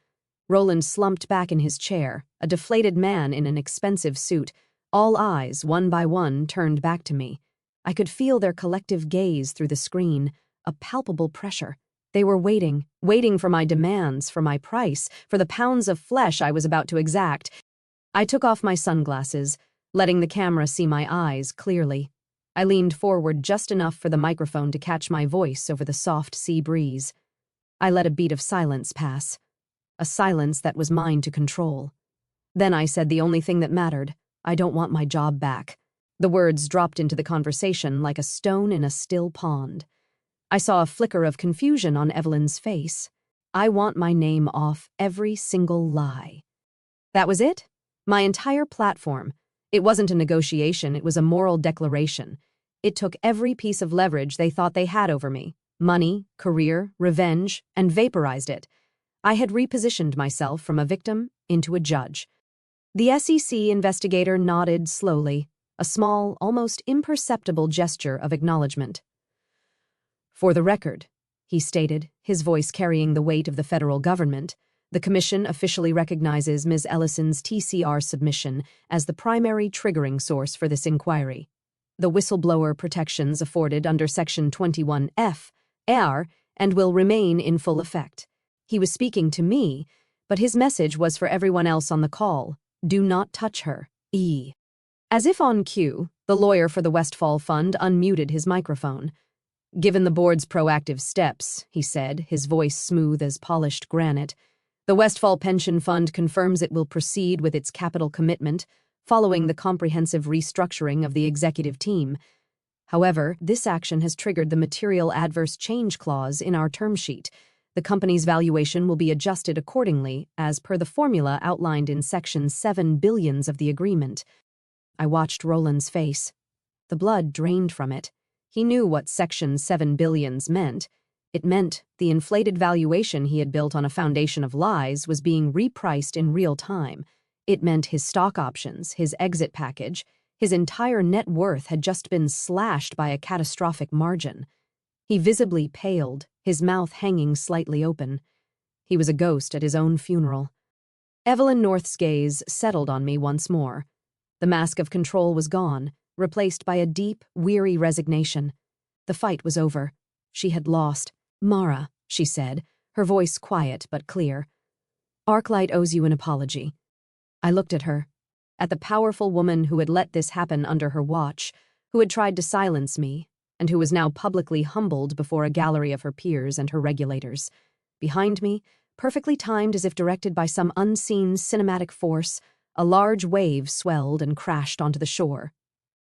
Roland slumped back in his chair, a deflated man in an expensive suit. All eyes, one by one, turned back to me. I could feel their collective gaze through the screen, a palpable pressure. They were waiting for my demands, for my price, for the pounds of flesh I was about to exact. I took off my sunglasses, letting the camera see my eyes clearly. I leaned forward just enough for the microphone to catch my voice over the soft sea breeze. I let a beat of silence pass, a silence that was mine to control. Then I said the only thing that mattered: "I don't want my job back." The words dropped into the conversation like a stone in a still pond. I saw a flicker of confusion on Evelyn's face. "I want my name off every single lie." That was it? My entire platform. It wasn't a negotiation, it was a moral declaration. It took every piece of leverage they thought they had over me: money, career, revenge, and vaporized it. I had repositioned myself from a victim into a judge. The SEC investigator nodded slowly, a small, almost imperceptible gesture of acknowledgement. "For the record," he stated, his voice carrying the weight of the federal government, "the Commission officially recognizes Ms. Ellison's TCR submission as the primary triggering source for this inquiry. The whistleblower protections afforded under Section 21F are and will remain in full effect." He was speaking to me, but his message was for everyone else on the call: "Do not touch her. E." As if on cue, the lawyer for the Westfall Fund unmuted his microphone. "Given the board's proactive steps," he said, his voice smooth as polished granite, "the Westfall Pension Fund confirms it will proceed with its capital commitment following the comprehensive restructuring of the executive team. However, this action has triggered the material adverse change clause in our term sheet. The company's valuation will be adjusted accordingly, as per the formula outlined in Section 7 billions of the agreement. I watched Roland's face. The blood drained from it. He knew what Section 7 billions meant. It meant the inflated valuation he had built on a foundation of lies was being repriced in real time. It meant his stock options, his exit package, his entire net worth had just been slashed by a catastrophic margin. He visibly paled, his mouth hanging slightly open. He was a ghost at his own funeral. Evelyn North's gaze settled on me once more. The mask of control was gone, replaced by a deep, weary resignation. The fight was over. She had lost. "Mara," she said, her voice quiet but clear. "Arclight owes you an apology." I looked at her, at the powerful woman who had let this happen under her watch, who had tried to silence me, and who was now publicly humbled before a gallery of her peers and her regulators. Behind me, perfectly timed as if directed by some unseen cinematic force, a large wave swelled and crashed onto the shore.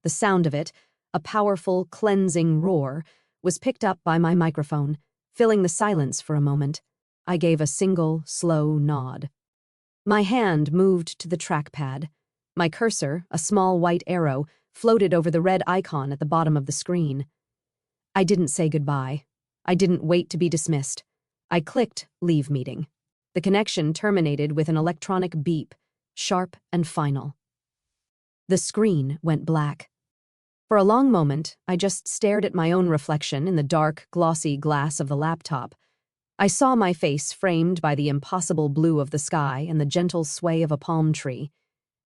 The sound of it, a powerful, cleansing roar, was picked up by my microphone, filling the silence for a moment. I gave a single, slow nod. My hand moved to the trackpad. My cursor, a small white arrow, floated over the red icon at the bottom of the screen. I didn't say goodbye. I didn't wait to be dismissed. I clicked Leave Meeting. The connection terminated with an electronic beep, sharp and final. The screen went black. For a long moment, I just stared at my own reflection in the dark, glossy glass of the laptop. I saw my face framed by the impossible blue of the sky and the gentle sway of a palm tree.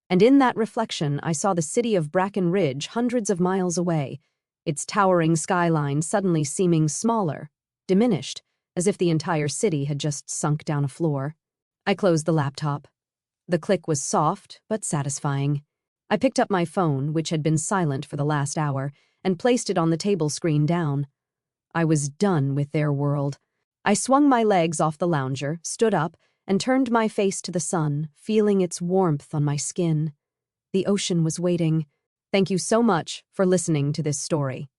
And in that reflection, I saw the city of Bracken Ridge hundreds of miles away, its towering skyline suddenly seeming smaller, diminished, as if the entire city had just sunk down a floor. I closed the laptop. The click was soft but satisfying. I picked up my phone, which had been silent for the last hour, and placed it on the table screen down. I was done with their world. I swung my legs off the lounger, stood up, and turned my face to the sun, feeling its warmth on my skin. The ocean was waiting. Thank you so much for listening to this story.